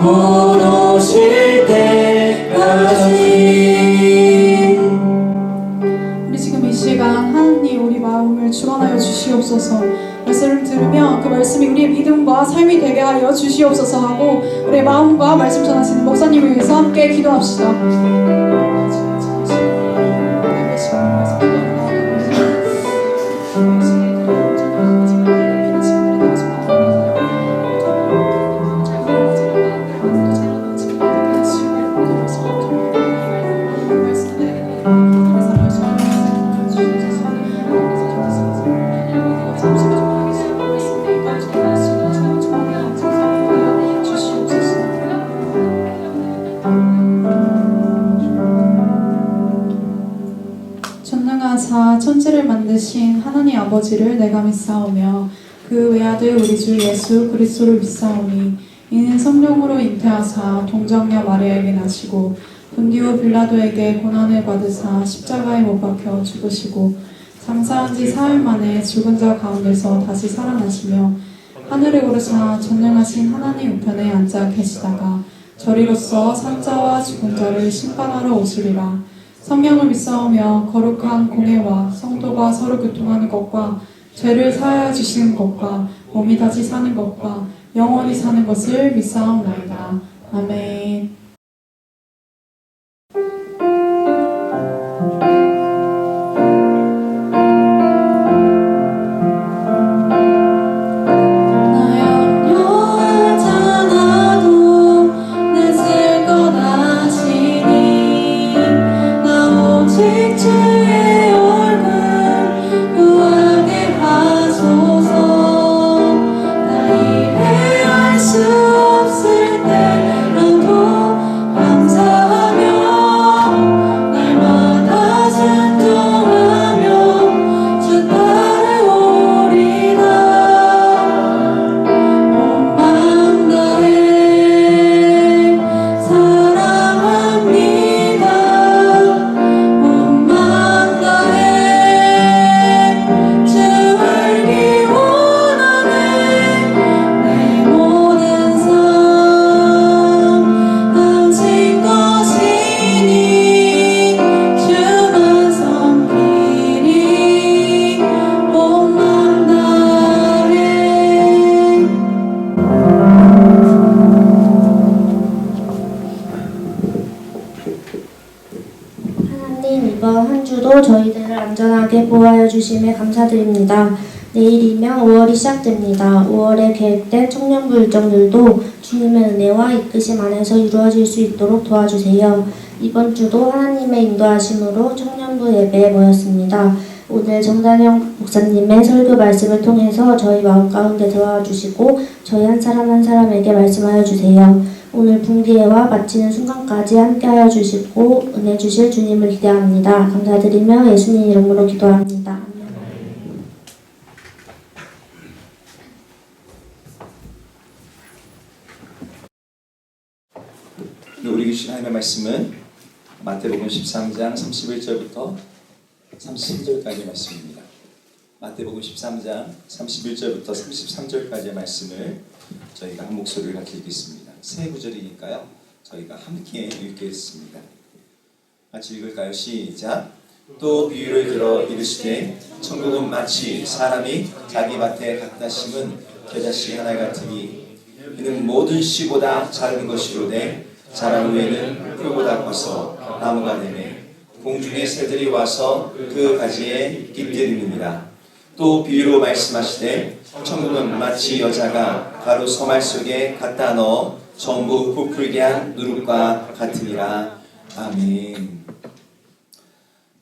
곧 오실 때까지. 우리 지금 이 시간 하나님 우리 마음을 주관하여 주시옵소서. 말씀을 들으며 그 말씀이 우리의 믿음과 삶이 되게 하여 주시옵소서 하고 우리의 마음과 말씀 전하시는 목사님을 위해서 함께 기도합시다. 전능하사 천지를 만드신 하나님 아버지를 내가 믿사오며 그 외아들 우리 주 예수 그리스도를 믿사오니 이는 성령으로 잉태하사 동정녀 마리아에게 나시고 본디오 빌라도에게 고난을 받으사 십자가에 못 박혀 죽으시고 장사한 지 사흘 만에 죽은 자 가운데서 다시 살아나시며 하늘에 오르사 전능하신 하나님 우편에 앉아 계시다가 저리로서 산자와 죽은 자를 심판하러 오시리라. 성령을 믿사오며 거룩한 공예와 성도가 서로 교통하는 것과 죄를 사하여 주시는 것과 몸이 다시 사는 것과 영원히 사는 것을 믿사옵나이다. 아멘. 이번 한 주도 저희들을 안전하게 보호하여 주심에 감사드립니다. 내일이면 5월이 시작됩니다. 5월에 계획된 청년부 일정들도 주님의 은혜와 이끄심 안에서 이루어질 수 있도록 도와주세요. 이번 주도 하나님의 인도하심으로 청년부 예배에 모였습니다. 오늘 정단영 목사님의 설교 말씀을 통해서 저희 마음 가운데 들어와 주시고 저희 한 사람 한 사람에게 말씀하여 주세요. 오늘 붕괴와 마치는 순간까지 함께하여 주시고 은혜 주실 주님을 기대합니다. 감사드리며 예수님 이름으로 기도합니다. 우리 주신 하나님의 말씀은 마태복음 13장 31절부터 32절까지의 말씀입니다. 마태복음 13장 31절부터 33절까지의 말씀을 저희가 한 목소리를 같이 읽겠습니다. 세 구절이니까요. 저희가 함께 읽겠습니다. 같이 읽을까요? 시작! 또 비유를 들어 이르시되 천국은 마치 사람이 자기 밭에 갖다 심은 겨자씨 하나 같으니 이는 모든 씨보다 작은 것이로되 자란 후에는 풀보다 커서 나무가 되매 공중의 새들이 와서 그 가지에 깃들이느니라. 또 비유로 말씀하시되 천국은 마치 여자가 가루 서말 속에 갖다 넣어 전부 부풀게 한 누룩과 같으니라. 아멘.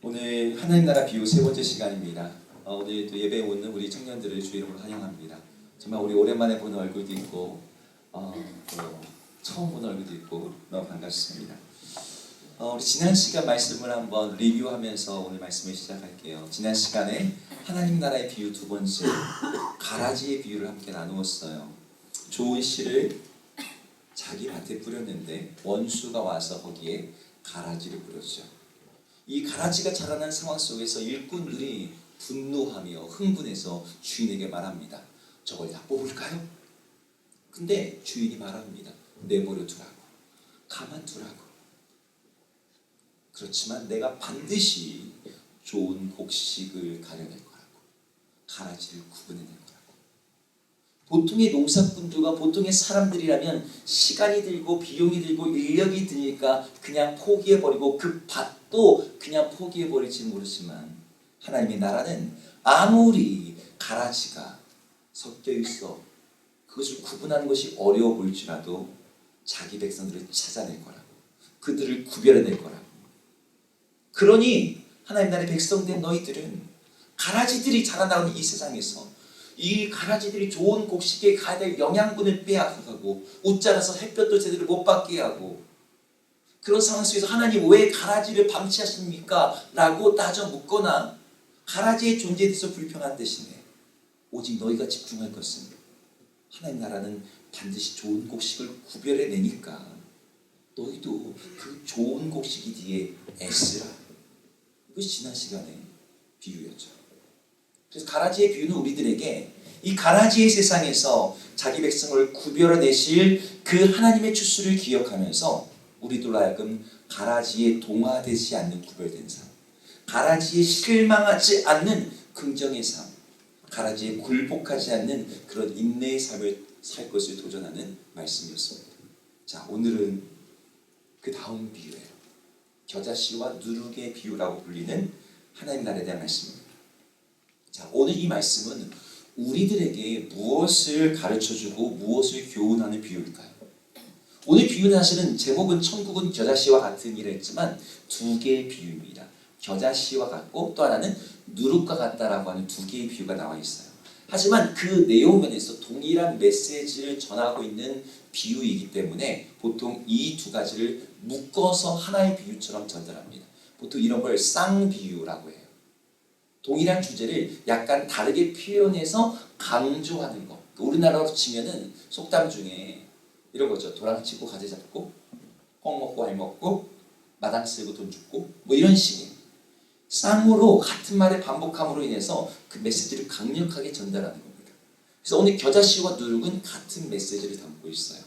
오늘 하나님 나라 비유 세 번째 시간입니다. 오늘 또 예배에 오는 우리 청년들을 주의 이름으로 환영합니다. 정말 우리 오랜만에 보는 얼굴도 있고 또 처음 보는 얼굴도 있고 너무 반갑습니다. 우리 지난 시간 말씀을 한번 리뷰하면서 오늘 말씀을 시작할게요. 지난 시간에 하나님 나라의 비유 두 번째 가라지의 비유를 함께 나누었어요. 좋은 씨를 자기 밭에 뿌렸는데 원수가 와서 거기에 가라지를 뿌렸죠. 이 가라지가 자라난 상황 속에서 일꾼들이 분노하며 흥분해서 주인에게 말합니다. 저걸 다 뽑을까요? 근데 주인이 말합니다. 내버려 두라고, 가만두라고. 그렇지만 내가 반드시 좋은 곡식을 가려낼 거라고, 가라지를 구분해낼 거라고. 보통의 농사꾼들과 보통의 사람들이라면 시간이 들고 비용이 들고 인력이 드니까 그냥 포기해버리고 그 밭도 그냥 포기해버릴지 모르지만, 하나님의 나라는 아무리 가라지가 섞여 있어 그것을 구분하는 것이 어려워 보일지라도 자기 백성들을 찾아낼 거라고, 그들을 구별해낼 거라고. 그러니 하나님 나라의 백성된 너희들은 가라지들이 자라나는 이 세상에서 이 가라지들이 좋은 곡식에 가야 될 영양분을 빼앗아가고 옷자라서 햇볕도 제대로 못 받게 하고, 그런 상황 속에서 하나님 왜 가라지를 방치하십니까? 라고 따져 묻거나 가라지의 존재에 대해서 불평한 대신에 오직 너희가 집중할 것은 하나님 나라는 반드시 좋은 곡식을 구별해내니까 너희도 그 좋은 곡식이 뒤에 애쓰라. 이것이 지난 시간의 비유였죠. 그래서 가라지의 비유는 우리들에게 이 가라지의 세상에서 자기 백성을 구별해내실 그 하나님의 추수를 기억하면서 우리들로 하여금 가라지에 동화되지 않는 구별된 삶, 가라지에 실망하지 않는 긍정의 삶, 가라지에 굴복하지 않는 그런 인내의 삶을 살 것을 도전하는 말씀이었습니다. 자, 오늘은 그 다음 비유예요. 겨자씨와 누룩의 비유라고 불리는 하나님 나라에 대한 말씀입니다. 자, 오늘 이 말씀은 우리들에게 무엇을 가르쳐주고 무엇을 교훈하는 비유일까요? 오늘 비유는 사실은 제목은 천국은 겨자씨와 같은 이라 했지만 두 개의 비유입니다. 겨자씨와 같고 또 하나는 누룩과 같다라고 하는 두 개의 비유가 나와 있어요. 하지만 그 내용 면에서 동일한 메시지를 전하고 있는 비유이기 때문에 보통 이 두 가지를 묶어서 하나의 비유처럼 전달합니다. 보통 이런 걸 쌍비유라고 해요. 동일한 주제를 약간 다르게 표현해서 강조하는 것. 우리나라로 치면은 속담 중에 이런 거죠. 도랑 치고 가재 잡고, 콩 먹고 알 먹고, 마당 쓸고 돈 줍고, 뭐 이런 식의 쌍으로 같은 말의 반복함으로 인해서 그 메시지를 강력하게 전달하는 겁니다. 그래서 오늘 겨자씨와 누룩은 같은 메시지를 담고 있어요.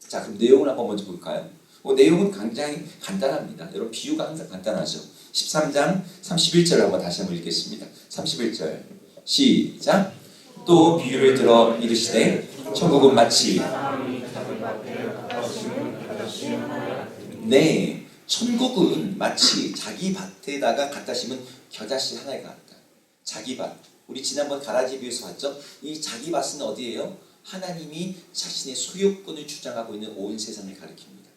자, 그럼 내용을 한번 먼저 볼까요? 내용은 굉장히 간단합니다. 여러분 비유가 항상 간단하죠. 13장 31절을 한번 다시 한번 읽겠습니다. 31절 시작. 또 비유를 들어 이르시되 천국은 마치 네, 천국은 마치 자기 밭에다가 갖다 심은 겨자씨 하나에 같다. 자기 밭. 우리 지난번 가라지 비유에서 봤죠? 이 자기 밭은 어디예요? 하나님이 자신의 소유권을 주장하고 있는 온 세상을 가리킵니다.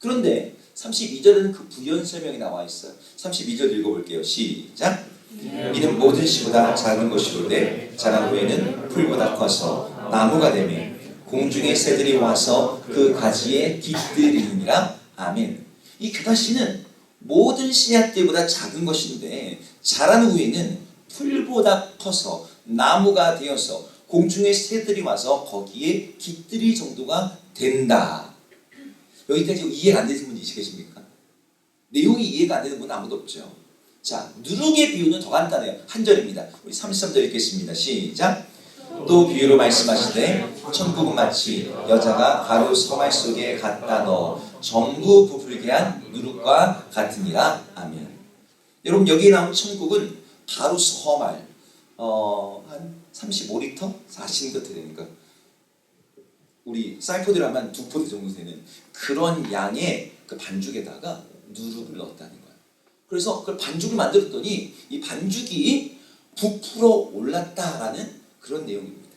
그런데 32절에는 그 부연 설명이 나와 있어요. 32절 읽어볼게요. 시작. 이는 모든 씨보다 작은 것이로되 자란 후에는 풀보다 커서 나무가 되며 공중의 새들이 와서 그 가지에 깃들이니라. 아멘. 이 겨자씨는 모든 씨앗들보다 작은 것인데 자란 후에는 풀보다 커서 나무가 되어서 공중의 새들이 와서 거기에 깃들일 정도가 된다. 여기까지 이해가 안 되시는 분이 계십니까? 내용이 이해가 안 되는 분은 아무도 없죠. 자, 누룩의 비유는 더 간단해요. 한 절입니다. 우리 33절 읽겠습니다. 시작. 또 비유로 말씀하시되 천국은 마치 여자가 가루 서말 속에 갖다 넣어 전부 부풀게 한 누룩과 같으니라. 아멘. 여러분 여기에 나온 천국은 가루 서말 한 35리터? 40리터 되니까 우리 쌀포대로 하면 2포대 정도 되는 그런 양의 그 반죽에다가 누룩을 넣었다는 거예요. 그래서 그 반죽을 만들었더니 이 반죽이 부풀어 올랐다라는 그런 내용입니다.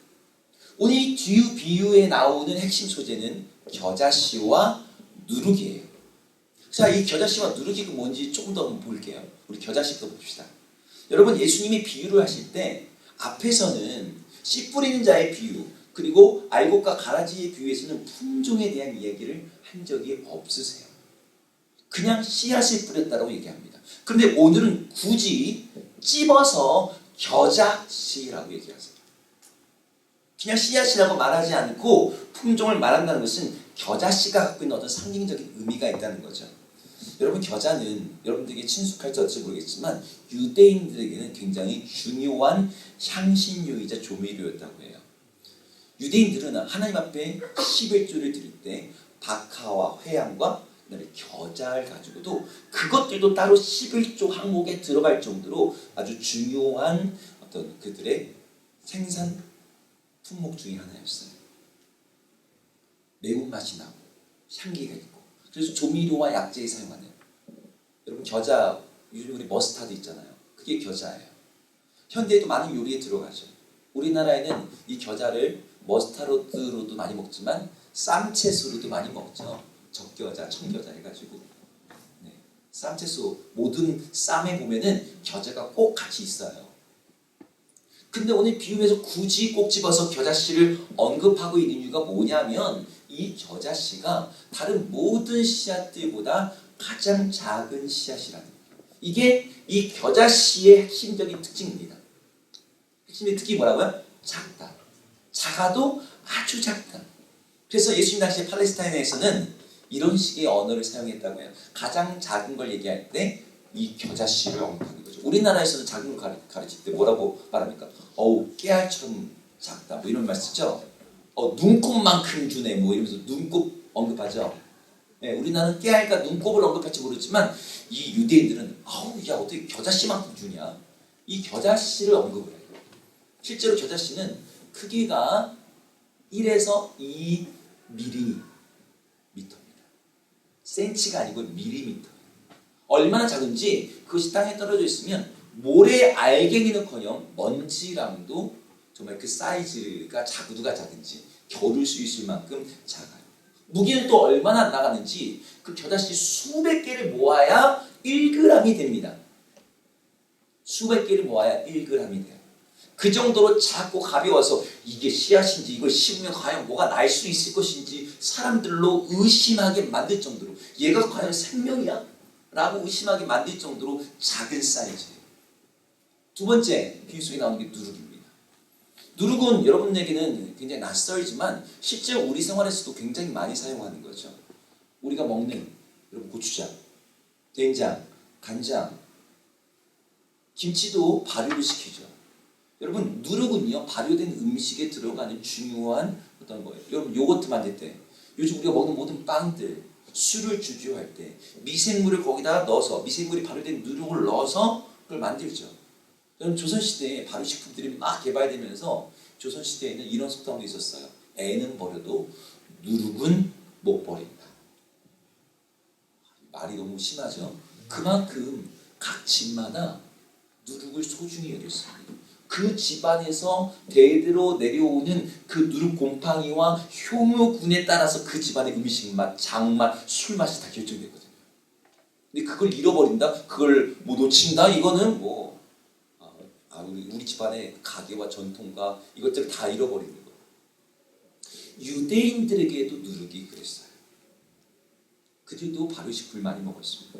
오늘 이 비유에 나오는 핵심 소재는 겨자씨와 누룩이에요. 자, 이 겨자씨와 누룩이 뭔지 조금 더 볼게요. 우리 겨자씨부터 봅시다. 여러분 예수님이 비유를 하실 때 앞에서는 씨 뿌리는 자의 비유, 그리고 알곡과 가라지의 비유에서는 품종에 대한 이야기를 한 적이 없으세요. 그냥 씨앗을 뿌렸다고 얘기합니다. 그런데 오늘은 굳이 찝어서 겨자씨라고 얘기하세요. 그냥 씨앗이라고 말하지 않고 품종을 말한다는 것은 겨자씨가 갖고 있는 어떤 상징적인 의미가 있다는 거죠. 여러분 겨자는 여러분들에게 친숙할지 어쩔지 모르겠지만 유대인들에게는 굉장히 중요한 향신료이자 조미료였다고 해요. 유대인들은 하나님 앞에 11조를 드릴 때 박하와 회양과 그다음에 겨자를 가지고도 그것들도 따로 11조 항목에 들어갈 정도로 아주 중요한 어떤 그들의 생산 품목 중에 하나였어요. 매운맛이 나고 향기가 있고 그래서 조미료와 약재에 사용하는 여러분 겨자 요즘 우리 머스타드 있잖아요. 그게 겨자예요. 현대에도 많은 요리에 들어가죠. 우리나라에는 이 겨자를 머스타드로도 많이 먹지만 쌈채소로도 많이 먹죠. 적겨자, 청겨자 해가지고 네. 쌈채소 모든 쌈에 보면은 겨자가 꼭 같이 있어요. 근데 오늘 비유에서 굳이 꼭 집어서 겨자씨를 언급하고 있는 이유가 뭐냐면 이 겨자씨가 다른 모든 씨앗들보다 가장 작은 씨앗이라는 거예요. 이게 이 겨자씨의 핵심적인 특징입니다. 핵심의 특징이 뭐라고요? 작다. 작아도 아주 작다. 그래서 예수님 당시에 팔레스타인에서는 이런 식의 언어를 사용했다고 해요. 가장 작은 걸 얘기할 때 이 겨자씨를 언급하는 거죠. 우리나라에서는 작은 걸 가르칠 때 뭐라고 말합니까? 어우 깨알처럼 작다 뭐 이런 말 쓰죠. 눈곱만큼 주네 뭐 이러면서 눈곱 언급하죠. 네, 우리나라는 깨알과 눈곱을 언급할지 모르지만 이 유대인들은 아우 야 어떻게 겨자씨만큼 주냐 이 겨자씨를 언급을 해요. 실제로 겨자씨는 크기가 1에서 2mm입니다. 센치가 아니고 밀리미터. 얼마나 작은지 그것이 땅에 떨어져 있으면 모래 알갱이는커녕 먼지랑도 정말 그 사이즈가 누가 작은지 겨룰 수 있을 만큼 작아요. 무게는 또 얼마나 나가는지 그 겨자씨 수백 개를 모아야 1g이 됩니다. 수백 개를 모아야 1g이 돼요. 그 정도로 작고 가벼워서 이게 씨앗인지 이걸 심으면 과연 뭐가 날 수 있을 것인지 사람들로 의심하게 만들 정도로 얘가 과연 생명이야? 라고 의심하게 만들 정도로 작은 사이즈예요. 두 번째 비유 속에 나오는 게 누룩입니다. 누룩은 여러분에게는 굉장히 낯설지만 실제 우리 생활에서도 굉장히 많이 사용하는 거죠. 우리가 먹는 여러분 고추장, 된장, 간장, 김치도 발효를 시키죠. 여러분 누룩은요 발효된 음식에 들어가는 중요한 어떤 거예요. 여러분 요거트 만들 때 요즘 우리가 먹는 모든 빵들 술을 주주할 때 미생물을 거기다 넣어서 미생물이 발효된 누룩을 넣어서 그걸 만들죠. 여러분 조선시대에 발효식품들이 막 개발되면서 조선시대에는 이런 속담도 있었어요. 애는 버려도 누룩은 못 버린다. 말이 너무 심하죠. 그만큼 각 집마다 누룩을 소중히 여겼습니다. 그 집안에서 대대로 내려오는 그 누룩 곰팡이와 효모군에 따라서 그 집안의 음식맛, 장맛, 술맛이 다 결정되거든요. 근데 그걸 잃어버린다? 그걸 뭐 놓친다? 이거는 뭐 우리 집안의 가계와 전통과 이것들을 다 잃어버리는 거예요. 유대인들에게도 누룩이 그랬어요. 그들도 발효식품을 많이 먹었습니다.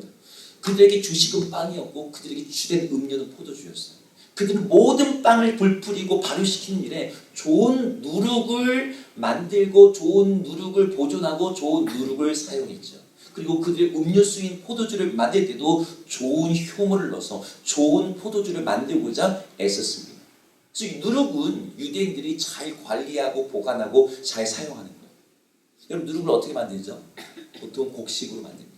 그들에게 주식은 빵이었고 그들에게 주된 음료는 포도주였어요. 그들은 모든 빵을 불풀이고 발효시키는 일에 좋은 누룩을 만들고 좋은 누룩을 보존하고 좋은 누룩을 사용했죠. 그리고 그들의 음료수인 포도주를 만들 때도 좋은 효모를 넣어서 좋은 포도주를 만들고자 애썼습니다. 그래서 이 누룩은 유대인들이 잘 관리하고 보관하고 잘 사용하는 거예요. 여러분 누룩을 어떻게 만들죠? 보통 곡식으로 만듭니다.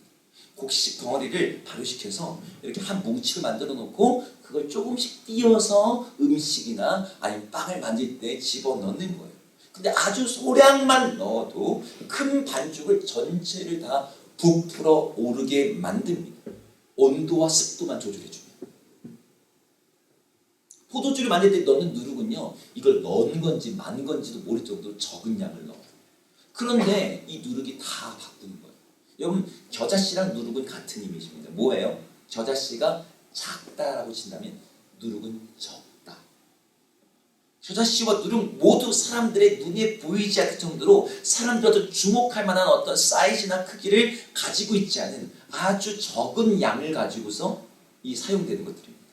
곡식 덩어리를 발효시켜서 이렇게 한 뭉치를 만들어 놓고 그걸 조금씩 띄어서 음식이나 아니면 빵을 만들 때 집어넣는 거예요. 근데 아주 소량만 넣어도 큰 반죽을 전체를 다 부풀어 오르게 만듭니다. 온도와 습도만 조절해 줍니다. 포도주를 만들 때 넣는 누룩은요, 이걸 넣은 건지 만 건지도 모를 정도로 적은 양을 넣어요. 그런데 이 누룩이 다 바꾸는 거예요. 여러분 겨자씨랑 누룩은 같은 이미지입니다. 뭐예요? 겨자씨가 작다라고 친다면 누룩은 적다. 겨자씨와 누룩 모두 사람들의 눈에 보이지 않을 정도로 사람들도 주목할 만한 어떤 사이즈나 크기를 가지고 있지 않은 아주 적은 양을 가지고서 이 사용되는 것들입니다.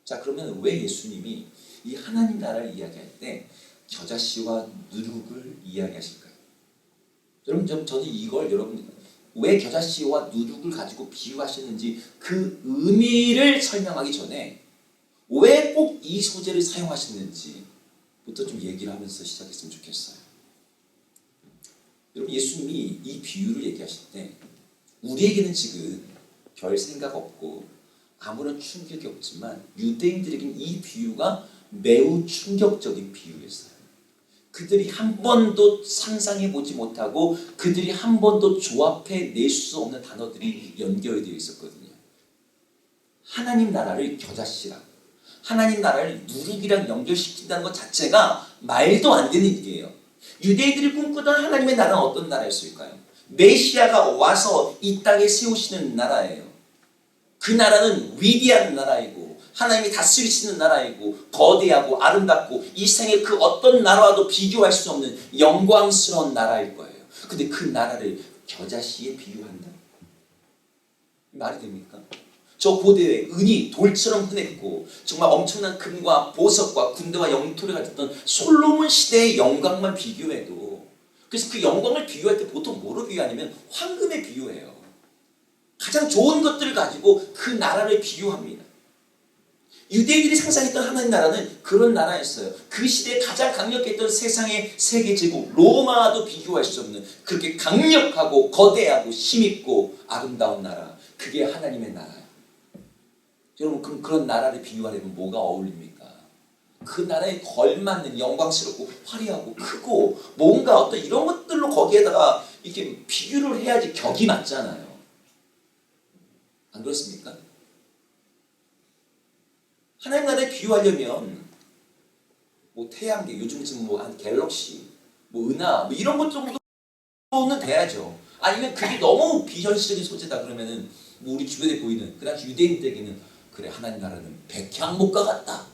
자, 그러면 왜 예수님이 이 하나님 나라를 이야기할 때 겨자씨와 누룩을 이야기하실까요? 여러분 저는 이걸 여러분 왜 겨자씨와 누룩을 가지고 비유하시는지 그 의미를 설명하기 전에 왜 꼭 이 소재를 사용하시는지부터 좀 얘기를 하면서 시작했으면 좋겠어요. 여러분 예수님이 이 비유를 얘기하실 때 우리에게는 지금 별 생각 없고 아무런 충격이 없지만 유대인들에게는 이 비유가 매우 충격적인 비유였어요. 그들이 한 번도 상상해 보지 못하고 그들이 한 번도 조합해 낼 수 없는 단어들이 연결되어 있었거든요. 하나님 나라를 겨자씨랑 하나님 나라를 누룩이랑 연결시킨다는 것 자체가 말도 안 되는 일이에요. 유대인들이 꿈꾸던 하나님의 나라는 어떤 나라였을까요? 메시아가 와서 이 땅에 세우시는 나라예요. 그 나라는 위대한 나라이고 하나님이 다스리시는 나라이고 거대하고 아름답고 이 세상의 그 어떤 나라와도 비교할 수 없는 영광스러운 나라일 거예요. 근데 그 나라를 겨자씨에 비유한다? 말이 됩니까? 저 고대에 은이 돌처럼 흔했고 정말 엄청난 금과 보석과 군대와 영토를 가졌던 솔로몬 시대의 영광만 비교해도, 그래서 그 영광을 비유할 때 보통 뭐로 비유하냐면 황금에 비유해요. 가장 좋은 것들을 가지고 그 나라를 비유합니다. 유대인들이 상상했던 하나님 나라는 그런 나라였어요. 그 시대에 가장 강력했던 세상의 세계 제국 로마와도 비교할 수 없는 그렇게 강력하고 거대하고 힘있고 아름다운 나라, 그게 하나님의 나라예요. 여러분 그럼 그런 나라를 비유하려면 뭐가 어울립니까? 그 나라에 걸맞는 영광스럽고 화려하고 크고 뭔가 어떤 이런 것들로 거기에다가 이렇게 비유를 해야지 격이 맞잖아요. 안 그렇습니까? 하나님 나라에 비유하려면 뭐 태양계, 요즘 지금 뭐 한 갤럭시, 뭐 은하, 뭐 이런 것 정도는 돼야죠. 아니면 그게 너무 비현실적인 소재다 그러면은 뭐 우리 주변에 보이는 그 당시 유대인들에게는 그래 하나님 나라는 백향목과 같다.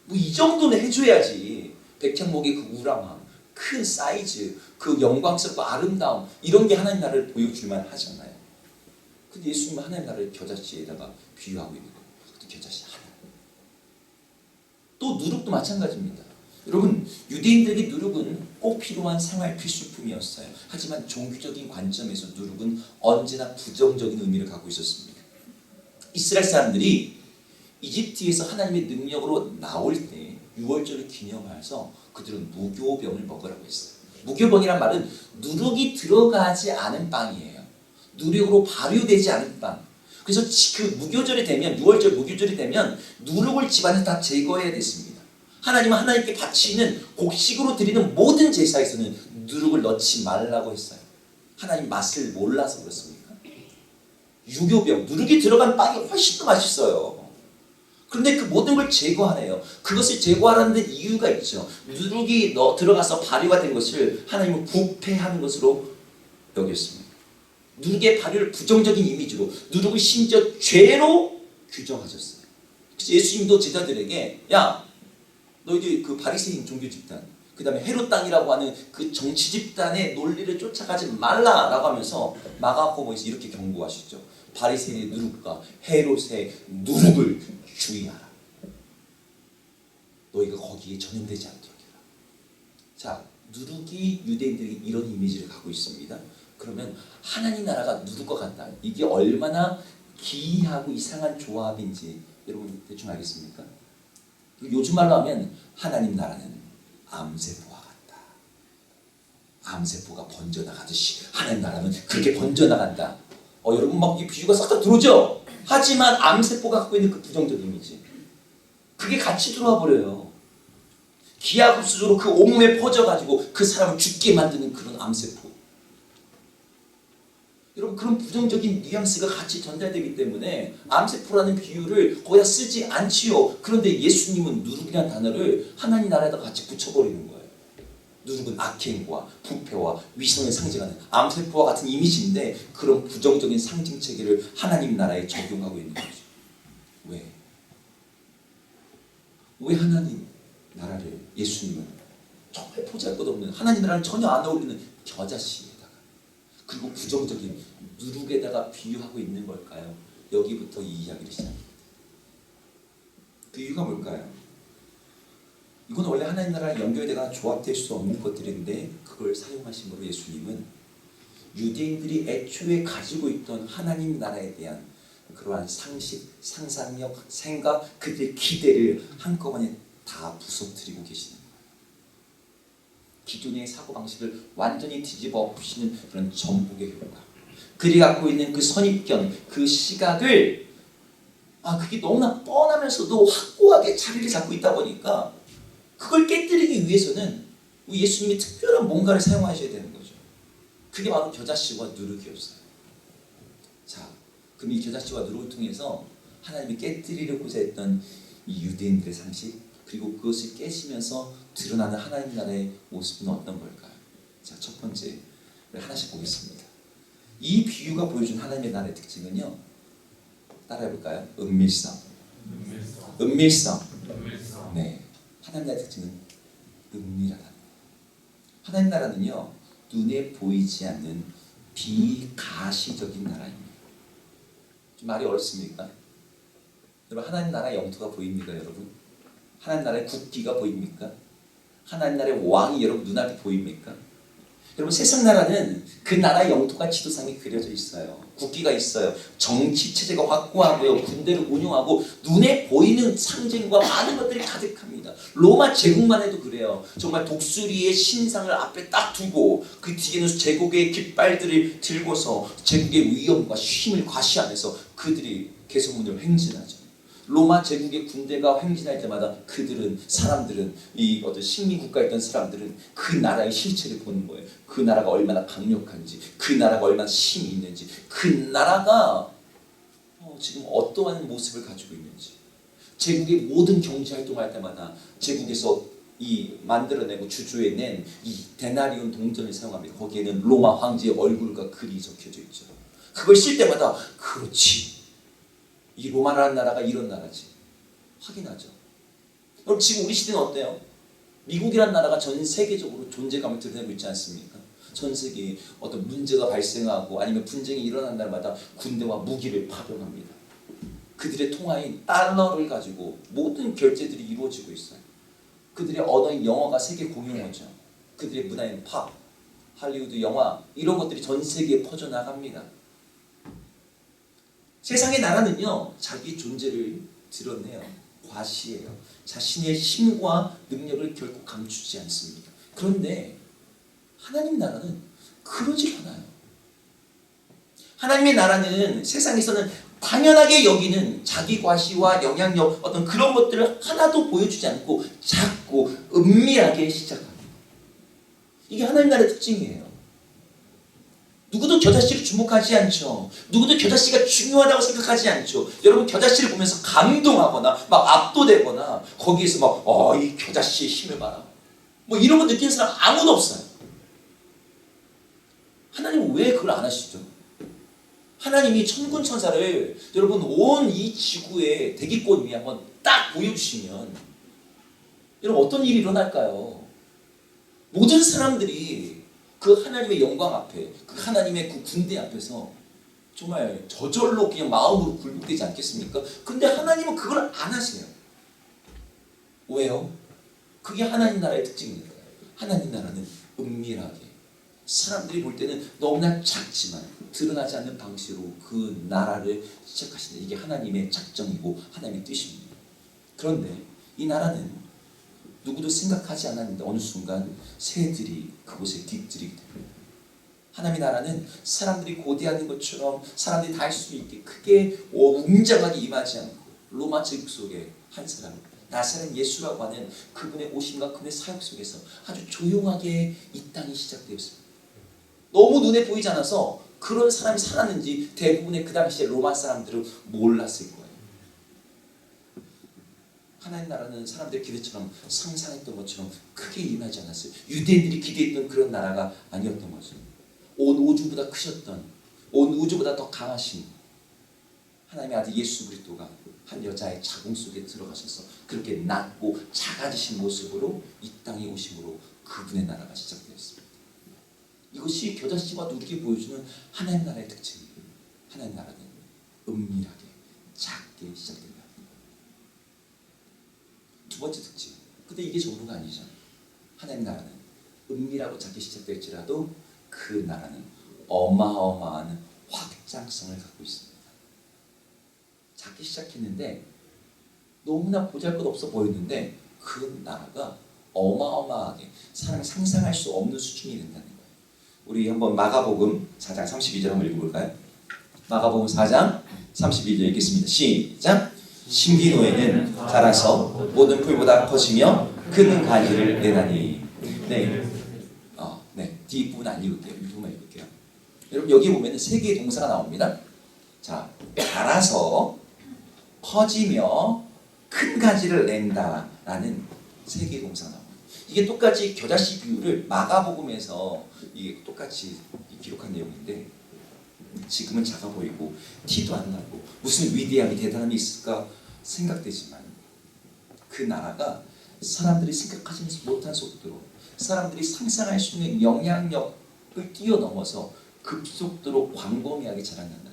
뭐 이 정도는 해줘야지. 백향목의 그 우람함, 큰 사이즈, 그 영광스럽고 아름다움 이런 게 하나님 나라를 보여줄만 하잖아요. 근데 예수님은 하나님 나라를 겨자씨에다가 비유하고 있는 거예요. 겨자씨 하나. 또 누룩도 마찬가지입니다. 여러분 유대인들에게 누룩은 꼭 필요한 생활 필수품이었어요. 하지만 종교적인 관점에서 누룩은 언제나 부정적인 의미를 갖고 있었습니다. 이스라엘 사람들이 이집트에서 하나님의 능력으로 나올 때 유월절을 기념해서 그들은 무교병을 먹으라고 했어요. 무교병이란 말은 누룩이 들어가지 않은 빵이에요. 누룩으로 발효되지 않은 빵. 그래서 그 무교절이 되면, 유월절 무교절이 되면 누룩을 집안에서 다 제거해야 됐습니다. 하나님은 하나님께 바치는 곡식으로 드리는 모든 제사에서는 누룩을 넣지 말라고 했어요. 하나님 맛을 몰라서 그렇습니까? 유교병, 누룩이 들어간 빵이 훨씬 더 맛있어요. 그런데 그 모든 걸 제거하래요. 그것을 제거하라는 데는 이유가 있죠. 누룩이 들어가서 발효가 된 것을 하나님은 부패하는 것으로 여겼습니다. 누룩의 발효를 부정적인 이미지로, 누룩을 심지어 죄로 규정하셨어요. 그래서 예수님도 제자들에게 야, 너희들 그 바리새인 종교 집단, 그 다음에 헤롯 땅이라고 하는 그 정치 집단의 논리를 쫓아가지 말라라고 하면서 마가복음에서 이렇게 경고하시죠. 바리새인의 누룩과 헤롯의 누룩을 주의하라. 너희가 거기에 전염되지 않도록 해라. 자, 누룩이 유대인들이 이런 이미지를 갖고 있습니다. 그러면 하나님 나라가 누룩과 같다. 이게 얼마나 기이하고 이상한 조합인지 여러분 대충 알겠습니까? 요즘 말로 하면 하나님 나라는 암세포와 같다. 암세포가 번져나가듯이 하나님 나라는 그렇게 번져나간다. 여러분 막 이 비유가 싹 다 들어오죠? 하지만 암세포가 갖고 있는 그 부정적인 이미지, 그게 같이 들어와 버려요. 기하급수적으로 그 온몸에 퍼져가지고 그 사람을 죽게 만드는 그런 암세포. 여러분 그런 부정적인 뉘앙스가 같이 전달되기 때문에 암세포라는 비유를 거의 쓰지 않지요. 그런데 예수님은 누룩이라는 단어를 하나님 나라에다 같이 붙여버리는 거예요. 누룩은 악행과 부패와 위선을 상징하는 암세포와 같은 이미지인데 그런 부정적인 상징 체계를 하나님 나라에 적용하고 있는 거죠. 왜? 왜 하나님 나라를 예수님은 정말 보잘것없는 하나님 나라는 전혀 안 어울리는 겨자씨에다가 그리고 부정적인 누룩에다가 비유하고 있는 걸까요? 여기부터 이 이야기를 시작합니다. 그 이유가 뭘까요? 이건 원래 하나님 나라랑 연결되거나 조합될 수 없는 것들인데 그걸 사용하심으로 예수님은 유대인들이 애초에 가지고 있던 하나님 나라에 대한 그러한 상식, 상상력, 생각, 그들의 기대를 한꺼번에 다 부서뜨리고 계시는 거예요. 기존의 사고방식을 완전히 뒤집어 엎으시는 그런 전복의 효과. 그들이 갖고 있는 그 선입견, 그 시각을 그게 너무나 뻔하면서도 확고하게 자리를 잡고 있다 보니까 그걸 깨뜨리기 위해서는 예수님이 특별한 뭔가를 사용하셔야 되는 거죠. 그게 바로 겨자씨와 누룩이었어요. 자, 그럼 이 겨자씨와 누룩을 통해서 하나님이 깨뜨리려고자 했던 이 유대인들의 상식, 그리고 그것을 깨시면서 드러나는 하나님 나라의 모습은 어떤 걸까요? 자, 첫 번째 하나씩 보겠습니다. 이 비유가 보여준 하나님의 나라의 특징은요, 따라해볼까요? 은밀성. 네, 하나님 나라의 특징은 은밀하다. 하나님 나라는요, 눈에 보이지 않는 비가시적인 나라입니다. 좀 말이 어렵습니까? 여러분, 하나님 나라의 영토가 보입니까, 여러분? 하나님 나라의 국기가 보입니까? 하나님 나라의 왕이 여러분 눈앞에 보입니까? 여러분, 세상 나라는 그 나라의 영토가 지도상에 그려져 있어요. 국기가 있어요. 정치 체제가 확고하고요. 군대를 운용하고 눈에 보이는 상징과 많은 것들이 가득합니다. 로마 제국만 해도 그래요. 정말 독수리의 신상을 앞에 딱 두고 그 뒤에는 제국의 깃발들을 들고서 제국의 위엄과 힘을 과시하면서 그들이 개성문을 행진하죠. 로마 제국의 군대가 행진할 때마다 사람들은 이 어떤 식민국가에 있던 사람들은 그 나라의 실체를 보는 거예요. 그 나라가 얼마나 강력한지, 그 나라가 얼마나 힘이 있는지, 그 나라가 지금 어떠한 모습을 가지고 있는지. 제국의 모든 경제 활동할 때마다 제국에서 이 만들어내고 주조해낸 이 데나리온 동전을 사용합니다. 거기에는 로마 황제의 얼굴과 글이 적혀져 있죠. 그걸 쓸 때마다 그렇지, 이 로마라는 나라가 이런 나라지 확인하죠. 그럼 지금 우리 시대는 어때요? 미국이라는 나라가 전 세계적으로 존재감을 드러내고 있지 않습니까? 전 세계에 어떤 문제가 발생하고 아니면 분쟁이 일어난 날마다 군대와 무기를 파병합니다. 그들의 통화인 달러를 가지고 모든 결제들이 이루어지고 있어요. 그들의 언어인 영어가 세계 공용어죠. 그들의 문화인 팝, 할리우드 영화, 이런 것들이 전 세계에 퍼져나갑니다. 세상의 나라는요, 자기 존재를 드러내요. 과시해요. 자신의 힘과 능력을 결코 감추지 않습니다. 그런데 하나님 나라는 그러지 않아요. 하나님의 나라는 세상에서는 당연하게 여기는 자기 과시와 영향력, 어떤 그런 것들을 하나도 보여주지 않고 작고 은밀하게 시작합니다. 이게 하나님 나라의 특징이에요. 누구도 겨자씨를 주목하지 않죠. 누구도 겨자씨가 중요하다고 생각하지 않죠. 여러분, 겨자씨를 보면서 감동하거나 막 압도되거나 거기에서 막 이 겨자씨의 힘을 봐라, 뭐 이런 거 느끼는 사람 아무도 없어요. 하나님은 왜 그걸 안 하시죠? 하나님이 천군 천사를 여러분 온 이 지구의 대기권 위에 한번 딱 보여주시면 여러분 어떤 일이 일어날까요? 모든 사람들이 그 하나님의 영광 앞에, 그 하나님의 그 군대 앞에서 정말 저절로 그냥 마음으로 굴복되지 않겠습니까? 근데 하나님은 그걸 안 하세요. 왜요? 그게 하나님 나라의 특징입니다. 하나님 나라는 은밀하게, 사람들이 볼 때는 너무나 작지만 드러나지 않는 방식으로 그 나라를 시작하신다. 이게 하나님의 작정이고 하나님의 뜻입니다. 그런데 이 나라는 누구도 생각하지 않았는데 어느 순간 새들이 그곳에 깃들이게 됩니다. 하나님의 나라는 사람들이 고대하는 것처럼 사람들이 다 할 수 있게 크게 웅장하게 임하지 않고 로마 제국 속에 한 사람, 나사렛 예수라고 하는 그분의 오심과 그분의 사역 속에서 아주 조용하게 이 땅이 시작되었습니다. 너무 눈에 보이지 않아서 그런 사람이 살았는지 대부분의 그 당시에 로마 사람들은 몰랐을 거예요. 하나님 나라는 사람들의 기대처럼 상상했던 것처럼 크게 임하지 않았어요. 유대인들이 기대했던 그런 나라가 아니었던 거죠. 온 우주보다 크셨던, 온 우주보다 더 강하신 하나님의 아들 예수 그리스도가 한 여자의 자궁 속에 들어가셔서 그렇게 낮고 작아지신 모습으로 이 땅에 오심으로 그분의 나라가 시작되었습니다. 이것이 겨자씨와 누룩이 보여주는 하나님 나라의 특징입니다. 하나님 나라는 은밀하게 작게 시작됩니다. 두 번째 특징. 근데 이게 전부가 아니죠. 하나님 나라는 은밀하고 작게 시작될지라도 그 나라는 어마어마한 확장성을 갖고 있습니다. 작게 시작했는데 너무나 보잘것없어 보였는데 그 나라가 어마어마하게 사람이 상상할 수 없는 수준이 된다는 거예요. 우리 한번 마가복음 4장 32절 한번 읽어볼까요? 마가복음 4장 32절 읽겠습니다. 시작! 신기노에는 자라서 모든 풀보다 커지며 큰 가지를 내나니. 네, 뒷부분 안 읽을게요. 윗부분만 읽을게요. 여러분 여기 보면 세 개의 동사가 나옵니다. 자, 자라서 커지며 큰 가지를 낸다라는 세 개의 동사가 나옵니다. 이게 똑같이 겨자씨 비유를 마가복음에서 이게 똑같이 기록한 내용인데 지금은 작아 보이고 티도 안 나고 무슨 위대함이 대단함이 있을까 생각되지만 그 나라가 사람들이 생각하지 못한 속도로 사람들이 상상할 수 있는 영향력을 뛰어넘어서 급속도로 광범위하게 자라난다.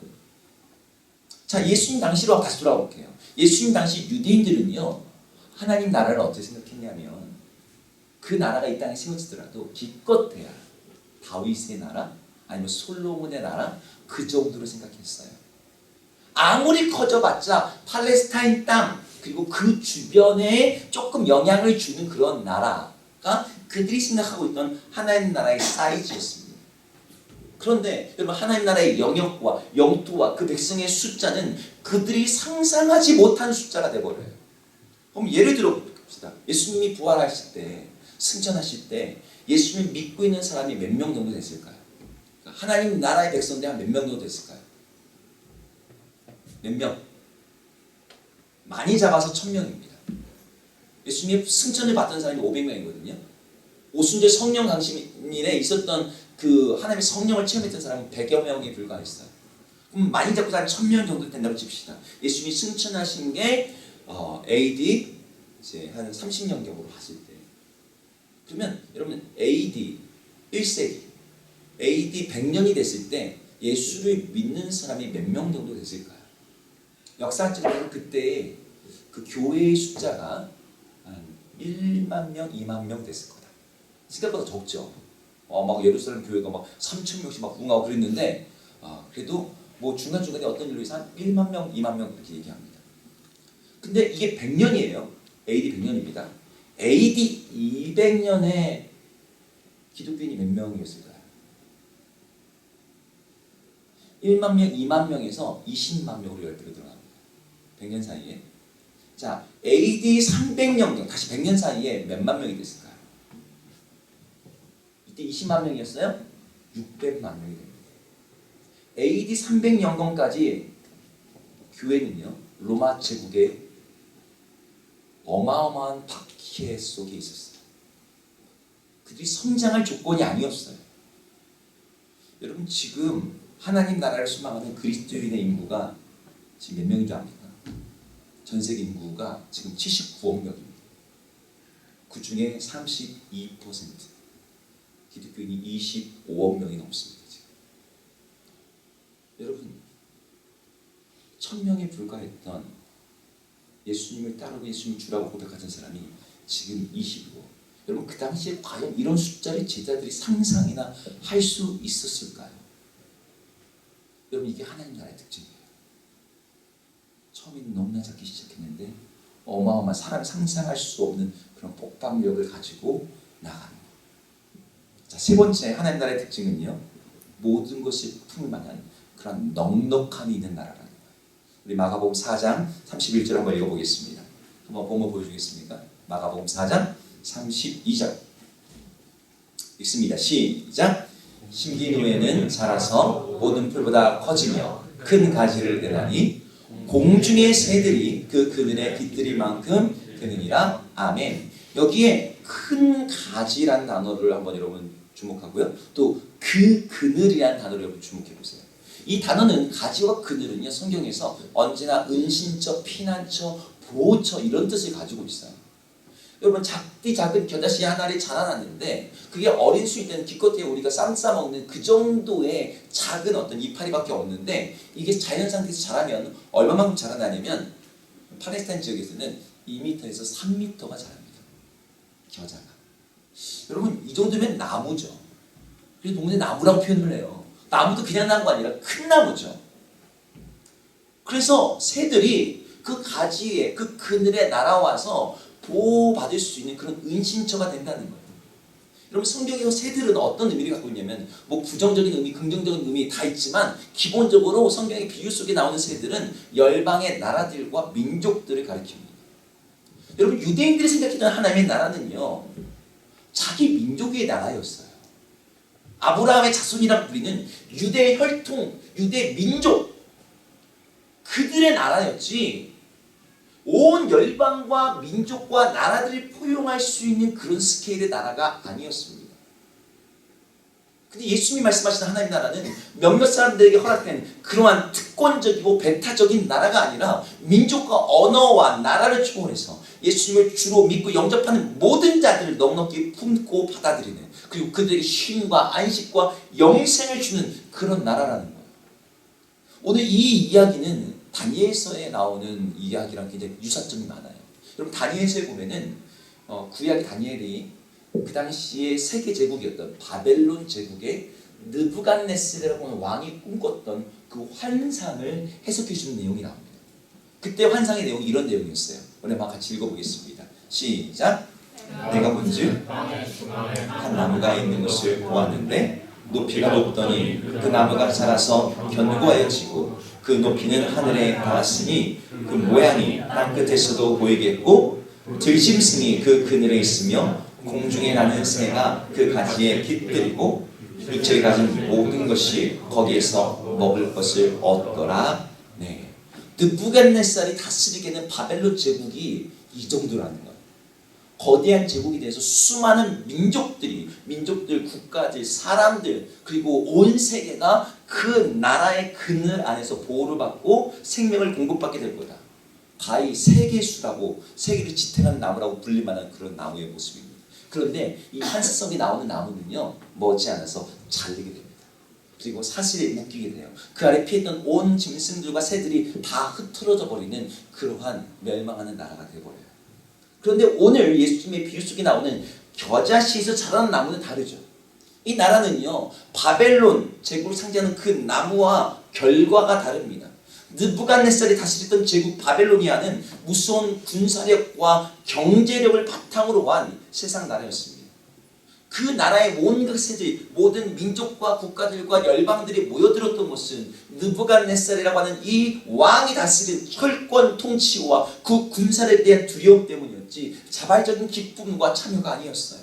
자, 예수님 당시로 다시 돌아올게요. 예수님 당시 유대인들은요 하나님 나라를 어떻게 생각했냐면 그 나라가 이 땅에 세워지더라도 기껏해야 다윗의 나라 아니면 솔로몬의 나라 그 정도로 생각했어요. 아무리 커져봤자 팔레스타인 땅 그리고 그 주변에 조금 영향을 주는 그런 나라가 그들이 생각하고 있던 하나님 나라의 사이즈였습니다. 그런데 여러분 하나님 나라의 영역과 영토와 그 백성의 숫자는 그들이 상상하지 못한 숫자가 돼버려요. 그럼 예를 들어 봅시다. 예수님이 부활하실 때 승천하실 때 예수님 믿고 있는 사람이 몇 명 정도 됐을까요? 하나님 나라의 백성들 한 몇 명 정도 됐을까요? 몇 명? 많이 잡아서 1000명입니다. 예수님이 승천을 받던 사람이 500명이거든요. 오순절 성령 강림일에 있었던 그 하나님의 성령을 체험했던 사람은 100여 명에 불과했어요. 그럼 많이 잡고 한 1000명 정도 된다고 칩시다. 예수님이 승천하신 게 AD 이제 한 30년경으로 봤을 때 그러면 여러분 AD 1세기 AD 100년이 됐을 때 예수를 믿는 사람이 몇 명 정도 됐을까요? 역사적으로 그때 그 교회의 숫자가 한 1만 명, 2만 명 됐을 거다. 생각보다 적죠. 막 예루살렘 교회가 막 3천 명씩 막 부흥하고 그랬는데 그래도 뭐 중간중간에 어떤 일로 해서 한 1만 명, 2만 명 이렇게 얘기합니다. 근데 이게 100년이에요. AD 100년입니다. AD 200년에 기독교인이 몇 명이었을까요? 1만 명, 2만 명에서 20만 명으로 10배로 들어갑니다. 100년 사이에. 자, AD 300년경, 다시 100년 사이에 몇만 명이 됐을까요? 이때 20만 명이었어요? 600만 명이 됩니다. AD 300년경까지 교회는요, 로마 제국의 어마어마한 박해 속에 있었어요. 그들이 성장할 조건이 아니었어요. 여러분 지금 하나님 나라를 소망하는 그리스도인의 인구가 지금 몇 명인 줄 압니까? 전 세계 인구가 지금 79억 명입니다. 그 중에 32% 기독교인이 25억 명이 넘습니다. 지금. 여러분 1000명에 불과했던 예수님을 따르고 예수님 주라고 고백하던 사람이 지금 25억. 여러분 그 당시에 과연 이런 숫자를 제자들이 상상이나 할 수 있었을까요? 여러분 이게 하나님 나라의 특징이에요. 처음에는 너무나 작게 시작했는데 어마어마한 사람이 상상할 수 없는 그런 폭발력을 가지고 나가는 거예요. 자, 세 번째 하나님 나라의 특징은요. 모든 것을 품을 만한 그런 넉넉함이 있는 나라라는 거예요. 우리 마가복음 4장 31절 한번 읽어보겠습니다. 한번 본문 보여주겠습니까? 마가복음 4장 32절 읽습니다. 시작! 신기노에는 자라서 모든 풀보다 커지며 큰 가지를 내나니 공중의 새들이 그 그늘에 깃들일 만큼 되느니라. 아멘. 여기에 큰 가지란 단어를 한번 여러분 주목하고요. 또 그 그늘이란 단어를 여러분 주목해 보세요. 이 단어는 가지와 그늘은요 성경에서 언제나 은신처, 피난처, 보호처 이런 뜻을 가지고 있어요. 여러분 작은 겨자씨 하나를 자라났는데 그게 어린 수일 때는 기껏해야 우리가 쌈 싸먹는 그 정도의 작은 어떤 이파리밖에 없는데 이게 자연 상태에서 자라면 얼마만큼 자라나냐면 팔레스타인 지역에서는 2m에서 3m가 자랍니다. 겨자가. 여러분 이 정도면 나무죠. 그래서 동네 나무라고 표현을 해요. 나무도 그냥 나무 아니라 큰 나무죠. 그래서 새들이 그 가지에 그 그늘에 날아와서 보호받을 수 있는 그런 은신처가 된다는 거예요. 여러분 성경에서 새들은 어떤 의미를 갖고 있냐면 뭐 부정적인 의미, 긍정적인 의미 다 있지만 기본적으로 성경의 비유 속에 나오는 새들은 열방의 나라들과 민족들을 가리킵니다. 여러분 유대인들이 생각했던 하나님의 나라는요 자기 민족의 나라였어요. 아브라함의 자손이라 불리는 유대 혈통, 유대 민족 그들의 나라였지 온 열방과 민족과 나라들을 포용할 수 있는 그런 스케일의 나라가 아니었습니다. 근데 예수님이 말씀하시는 하나님 나라는 몇몇 사람들에게 허락된 그러한 특권적이고 배타적인 나라가 아니라 민족과 언어와 나라를 초월해서 예수님을 주로 믿고 영접하는 모든 자들을 넉넉히 품고 받아들이는 그리고 그들에게 쉼과 안식과 영생을 주는 그런 나라라는 거예요. 오늘 이 이야기는 다니엘서에 나오는 이야기랑 굉장히 유사점이 많아요. 여러분 다니엘서에 보면은 구약의 다니엘이 그 당시에 세계 제국이었던 바벨론 제국의 느부갓네스라고 하는 왕이 꿈꿨던 그 환상을 해석해 주는 내용이 나옵니다. 그때 환상의 내용이 이런 내용이었어요. 오늘 한번 같이 읽어보겠습니다. 시작. 내가 본즉 한 나무가 있는 것을 보았는데 높이가 높더니 그 나무가 자라서 견고하여 지고 그 높이는 하늘에 닿았으니 그 모양이 땅끝에서도 보이겠고 들짐승이 그 그늘에 있으며 공중에 나는 새가 그 가지에 깃들이고 육체를 가진 모든 것이 거기에서 먹을 것을 얻더라. 네. 느부갓네살이 다스리게 된 바벨론 제국이 이 정도라는 거예요. 거대한 제국에 대해서 수많은 민족들, 국가들, 사람들 그리고 온 세계가 그 나라의 그늘 안에서 보호를 받고 생명을 공급받게 될 거다. 가히 세계수라고 세계를 지탱하는 나무라고 불릴 만한 그런 나무의 모습입니다. 그런데 이 한스성이 나오는 나무는요 머지않아서 잘리게 됩니다. 그리고 사슬에 묶이게 돼요. 그 아래 피했던 온 짐승들과 새들이 다 흩어져 버리는 그러한 멸망하는 나라가 되어버려요. 그런데 오늘 예수님의 비유 속에 나오는 겨자씨에서 자라는 나무는 다르죠. 이 나라는요 바벨론 제국을 상징하는 그 나무와 결과가 다릅니다. 느부갓네살이 다스렸던 제국 바벨로니아는 무서운 군사력과 경제력을 바탕으로 한 세상 나라였습니다. 그 나라의 온갖 새들, 모든 민족과 국가들과 열방들이 모여들었던 것은 느부갓네살이라고 하는 이 왕이 다스린 혈권 통치와 그 군사에 대한 두려움 때문이었지 자발적인 기쁨과 참여가 아니었어요.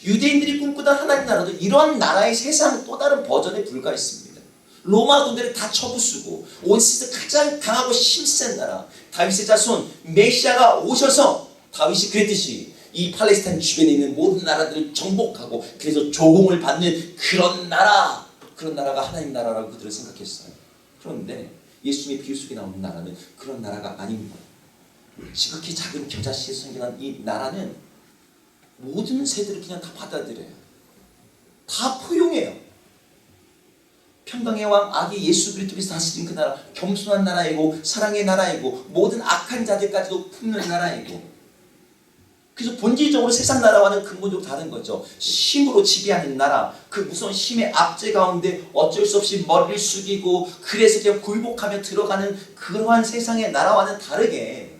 유대인들이 꿈꾸던 하나님 나라도 이런 나라의 세상 또 다른 버전에 불과했습니다. 로마 군대를 다 쳐부수고 온 세상 가장 강하고 힘센 나라 다윗의 자손 메시아가 오셔서 다윗이 그랬듯이 이 팔레스타인 주변에 있는 모든 나라들을 정복하고 그래서 조공을 받는 그런 나라가 하나님 나라라고 그들은 생각했어요. 그런데 예수님의 비유 속에 나오는 나라는 그런 나라가 아닙니다. 지극히 작은 겨자씨에서 생겨난 이 나라는 모든 새들을 그냥 다 받아들여요. 다 포용해요. 평강의 왕 아기 예수 그리스도께서 다스린 그 나라 겸손한 나라이고 사랑의 나라이고 모든 악한 자들까지도 품는 나라이고 그래서 본질적으로 세상 나라와는 근본적으로 다른 거죠. 힘으로 지배하는 나라 그 무서운 힘의 압제 가운데 어쩔 수 없이 머리를 숙이고 그래서 그냥 굴복하며 들어가는 그러한 세상의 나라와는 다르게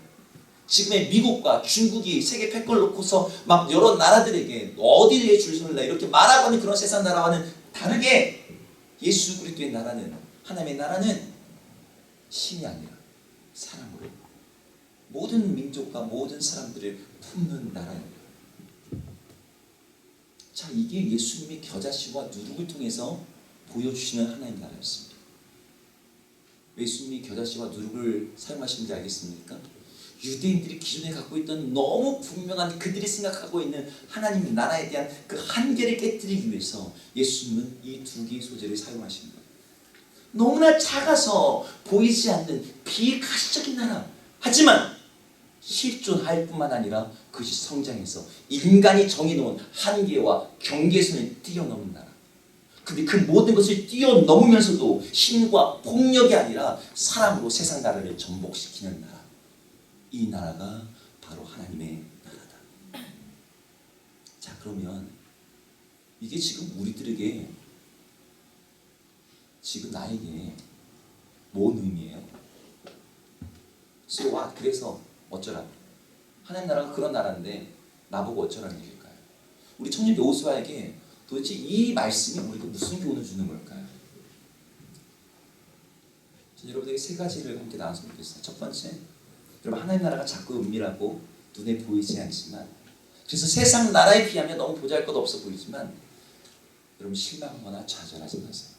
지금의 미국과 중국이 세계 패권을 놓고서 막 여러 나라들에게 어디에 줄 서는다 이렇게 말하고 하는 그런 세상 나라와는 다르게 예수 그리스도의 나라는 하나님의 나라는 신이 아니라 사랑으로 모든 민족과 모든 사람들을 품는 나라입니다. 자, 이게 예수님의 겨자씨와 누룩을 통해서 보여주시는 하나님 나라였습니다. 예수님이 겨자씨와 누룩을 사용하시는지 알겠습니까? 유대인들이 기존에 갖고 있던 너무 분명한 그들이 생각하고 있는 하나님 나라에 대한 그 한계를 깨뜨리기 위해서 예수님은 이 두 개의 소재를 사용하신 거예요. 너무나 작아서 보이지 않는 비가시적인 나라. 하지만 실존할 뿐만 아니라 그것이 성장해서 인간이 정해놓은 한계와 경계선을 뛰어넘는 나라. 근데 그 모든 것을 뛰어넘으면서도 힘과 폭력이 아니라 사람으로 세상 나라를 전복시키는 나라. 이 나라가 바로 하나님의 나라다. 자, 그러면 이게 지금 우리들에게 지금 나에게 뭔 의미예요? So what? 그래서 어쩌라? 하나님 나라가 그런 나라인데 나보고 어쩌라는 얘기일까요? 우리 청년 여호수아에게 도대체 이 말씀이 우리가 무슨 교훈을 주는 걸까요? 여러분에게 세 가지를 함께 나눴으면 좋겠어요. 첫 번째, 여러분 하나님 나라가 자꾸 은밀하고 눈에 보이지 않지만, 그래서 세상 나라에 비하면 너무 보잘것없어 보이지만 여러분 실망하거나 좌절하지 마세요.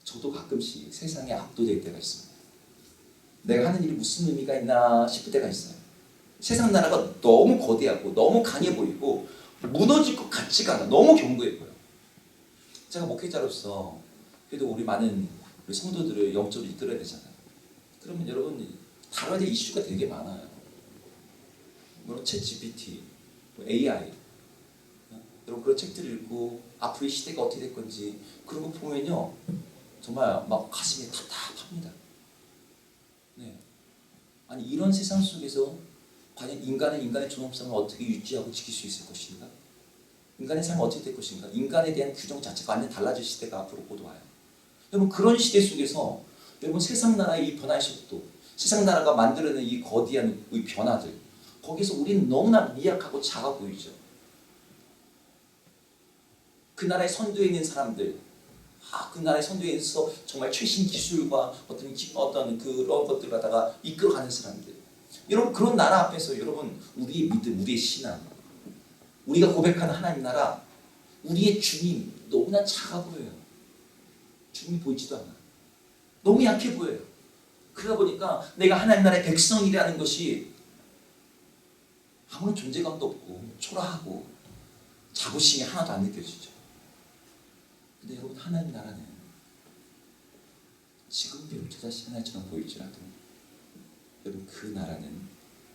저도 가끔씩 세상에 압도될 때가 있습니다. 내가 하는 일이 무슨 의미가 있나 싶을 때가 있어요. 세상 나라가 너무 거대하고 너무 강해 보이고 무너질 것 같지가 않아. 너무 견고해 보여. 제가 목회자로서 그래도 우리 많은 우리 성도들을 영적으로 이끌어야 되잖아요. 그러면 여러분 다뤄야 될 이슈가 되게 많아요. 물론 챗GPT, AI, 여러분 그런 책들을 읽고 앞으로 이 시대가 어떻게 될 건지 그런 거 보면요 정말 막 가슴이 답답합니다. 네. 아니 이런 세상 속에서 과연 인간의 존엄성을 어떻게 유지하고 지킬 수 있을 것인가? 인간의 삶은 어떻게 될 것인가? 인간에 대한 규정 자체가 완전 달라질 시대가 앞으로 곧 와요. 여러분 그런 시대 속에서 여러분 세상 나라의 이 변화의 속도, 세상 나라가 만들어낸 이 거대한 이 변화들, 거기서 우리는 너무나 미약하고 작아 보이죠. 그 나라의 선두에 있는 사람들, 그 나라의 선두에 있어서 정말 최신 기술과 어떤 그런 것들 갖다가 이끌어가는 사람들. 여러분 그런 나라 앞에서 여러분 우리의 믿음, 우리의 신앙, 우리가 고백하는 하나님 나라, 우리의 주님 너무나 작아 보여요. 주님이 보이지도 않아. 너무 약해 보여요. 그러다 보니까 내가 하나님 나라의 백성이라는 것이 아무런 존재감도 없고 초라하고 자부심이 하나도 안 느껴지죠. 근데 여러분 하나님 나라는 지금 비록 저 자신 하나처럼 보일지라도 여러분 그 나라는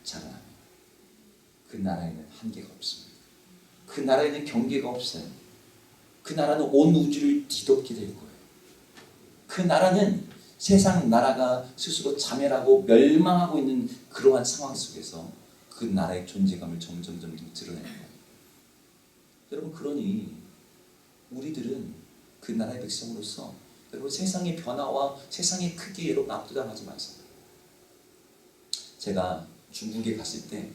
자라납니다. 그 나라에는 한계가 없습니다. 그 나라에는 경계가 없어요. 그 나라는 온 우주를 뒤덮게 될 거예요. 그 나라는 세상 나라가 스스로 자멸하고 멸망하고 있는 그러한 상황 속에서 그 나라의 존재감을 점점 드러내는 거예요. 여러분 그러니 우리들은 그 나라의 백성으로서 여러분 세상의 변화와 세상의 크기에 여러분 압도당하지 마세요. 제가 중국에 갔을 때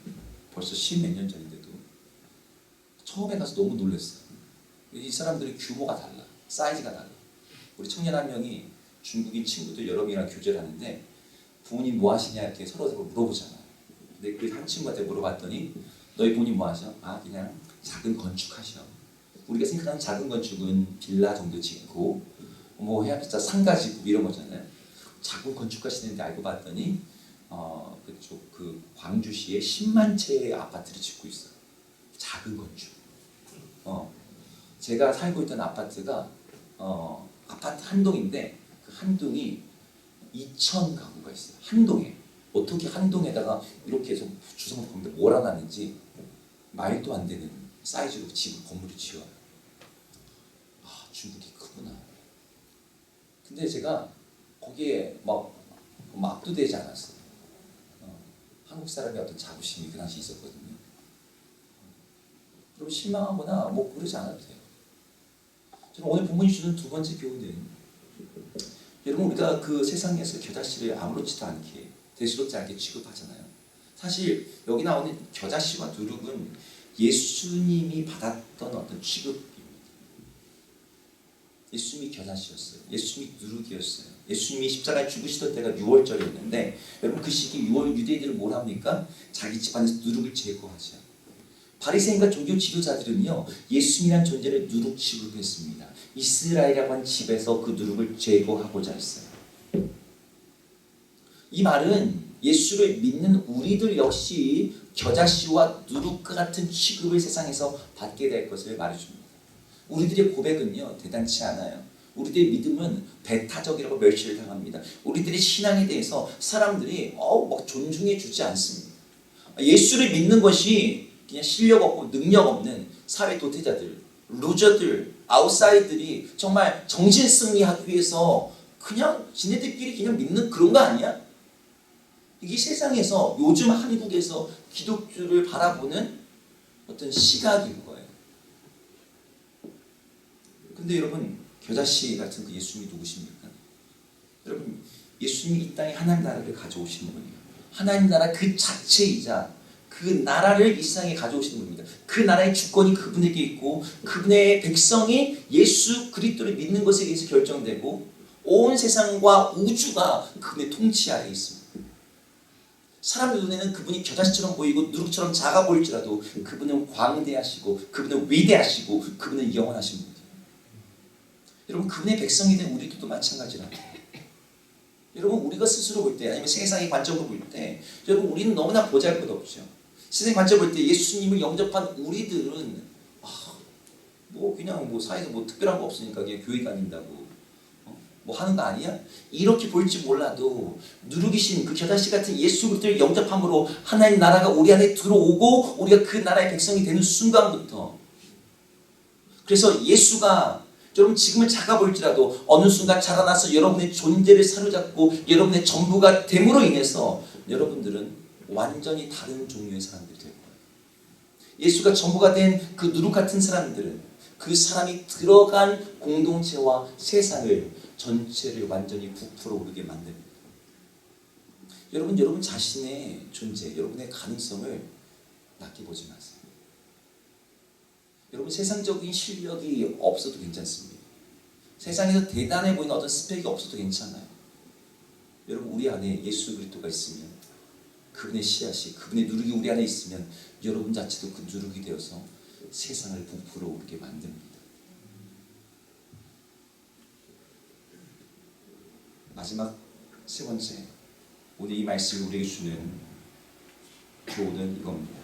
벌써 10몇 년 전인데도 처음에 가서 너무 놀랐어요. 이 사람들의 규모가 달라. 사이즈가 달라. 우리 청년 한 명이 중국인 친구들 여러 명이랑 교제를 하는데 부모님 뭐 하시냐 이렇게 서로 물어보잖아요. 근데 그 한 친구한테 물어봤더니 너희 부모님 뭐 하셔? 그냥 작은 건축하셔. 우리가 생각하는 작은 건축은 빌라 정도 짓고 뭐 해봤자 상가 짓고 이런 거잖아요. 작은 건축하시는데 알고 봤더니 그쪽 그 광주시에 10만 채의 아파트를 짓고 있어요. 작은 건축. 제가 살고 있던 아파트가 아파트 한 동인데 그 한 동이 2,000 가구가 있어요. 한 동에. 어떻게 한 동에다가 이렇게 해서 주섬 건물 몰아놨는지 말도 안 되는 사이즈로 집 건물이 지어요. 중국이 크구나. 근데 제가 거기에 막 압도되지 않았어요. 한국 사람의 어떤 자부심이 그 당시 있었거든요. 그럼 실망하거나 뭐 그러지 않아도 돼요. 저는 오늘 본문이 주는 두 번째 교훈은 여러분 우리가 그 세상에서 겨자씨를 아무렇지도 않게 대수롭지 않게 취급하잖아요. 사실 여기 나오는 겨자씨와 누룩은 예수님이 받았던 어떤 취급입니다. 예수님이 겨자씨였어요. 예수님이 누룩이었어요. 예수님이 십자가에 죽으시던 때가 6월절이었는데 여러분 그 시기 6월 유대인들은 뭘 합니까? 자기 집안에서 누룩을 제거하죠. 바리새인과 종교 지도자들은요 예수님이란 존재를 누룩 취급했습니다. 이스라엘이라고 한 집에서 그 누룩을 제거하고자 했어요. 이 말은 예수를 믿는 우리들 역시 겨자씨와 누룩과 같은 취급을 세상에서 받게 될 것을 말해줍니다. 우리들의 고백은요 대단치 않아요. 우리들의 믿음은 배타적이라고 멸시를 당합니다. 우리들의 신앙에 대해서 사람들이 막 존중해 주지 않습니다. 예수를 믿는 것이 그냥 실력 없고 능력 없는 사회 도태자들, 루저들, 아웃사이들이 정말 정신 승리하기 위해서 그냥 지네들끼리 그냥 믿는 그런 거 아니야? 이게 세상에서 요즘 한국에서 기독교를 바라보는 어떤 시각인 거예요. 근데 여러분 겨자씨 같은 그 예수님이 누구십니까? 여러분 예수님이 이 땅에 하나님 나라를 가져오시는 분이에요. 하나님 나라 그 자체이자 그 나라를 이 세상에 가져오시는 분입니다. 그 나라의 주권이 그분에게 있고 그분의 백성이 예수 그리스도를 믿는 것에 의해서 결정되고 온 세상과 우주가 그분의 통치하에 있습니다. 사람들 눈에는 그분이 겨자씨처럼 보이고 누룩처럼 작아 보일지라도 그분은 광대하시고 그분은 위대하시고 그분은 영원하신 분이에요. 여러분 그분의 백성이 된 우리들도 마찬가지라고. 여러분 우리가 스스로 볼 때 아니면 세상의 관점으로 볼 때 여러분 우리는 너무나 보잘것없죠. 세상의 관점으로 볼 때 예수님을 영접한 우리들은 뭐 그냥 뭐 사회에서 뭐 특별한 거 없으니까 그냥 교회 다닌다고 뭐 하는 거 아니야? 이렇게 볼지 몰라도 누르기신 그 겨자씨 같은 예수 그리스도를 영접함으로 하나님 나라가 우리 안에 들어오고 우리가 그 나라의 백성이 되는 순간부터 그래서 예수가 여러분 지금은 작아 보일지라도 어느 순간 자라나서 여러분의 존재를 사로잡고 여러분의 전부가 됨으로 인해서 여러분들은 완전히 다른 종류의 사람들이 될 거예요. 예수가 전부가 된 그 누룩 같은 사람들은 그 사람이 들어간 공동체와 세상을 전체를 완전히 부풀어 오르게 만듭니다. 여러분 자신의 존재, 여러분의 가능성을 낮게 보지 마세요. 여러분 세상적인 실력이 없어도 괜찮습니다. 세상에서 대단해 보이는 어떤 스펙이 없어도 괜찮아요. 여러분 우리 안에 예수 그리스도가 있으면 그분의 씨앗이 그분의 누룩이 우리 안에 있으면 여러분 자체도 그 누룩이 되어서 세상을 부풀어 오르게 만듭니다. 마지막 세 번째 오늘 이 말씀이 우리에게 주는 교훈은 이겁니다.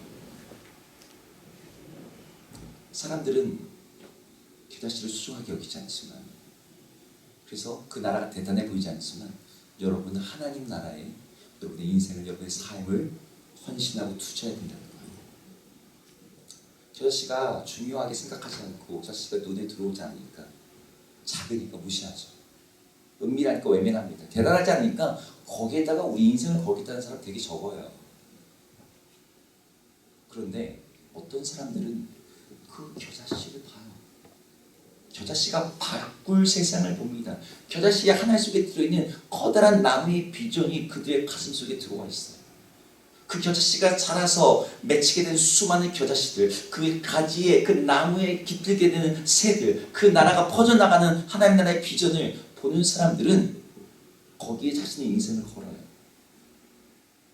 사람들은 겨자씨를 소중하게 여기지 않지만 그래서 그 나라가 대단해 보이지 않지만 여러분은 하나님 나라에 여러분의 인생을 여러분의 삶을 헌신하고 투자해야 된다는 거예요. 겨자씨가 중요하게 생각하지 않고 겨자씨가 눈에 들어오지 않으니까 작으니까 무시하죠. 은밀하니까 외면합니다. 대단하지 않으니까 거기에다가 우리 인생을 걸겠다는 사람 되게 적어요. 그런데 어떤 사람들은 그 겨자씨를 봐요. 겨자씨가 바꿀 세상을 봅니다. 겨자씨의 하나 속에 들어있는 커다란 나무의 비전이 그들의 가슴 속에 들어와 있어요. 그 겨자씨가 자라서 맺히게 된 수많은 겨자씨들, 그 가지에 그 나무에 깃들게 되는 새들, 그 나라가 퍼져나가는 하나님 나라의 비전을 보는 사람들은 거기에 자신의 인생을 걸어요.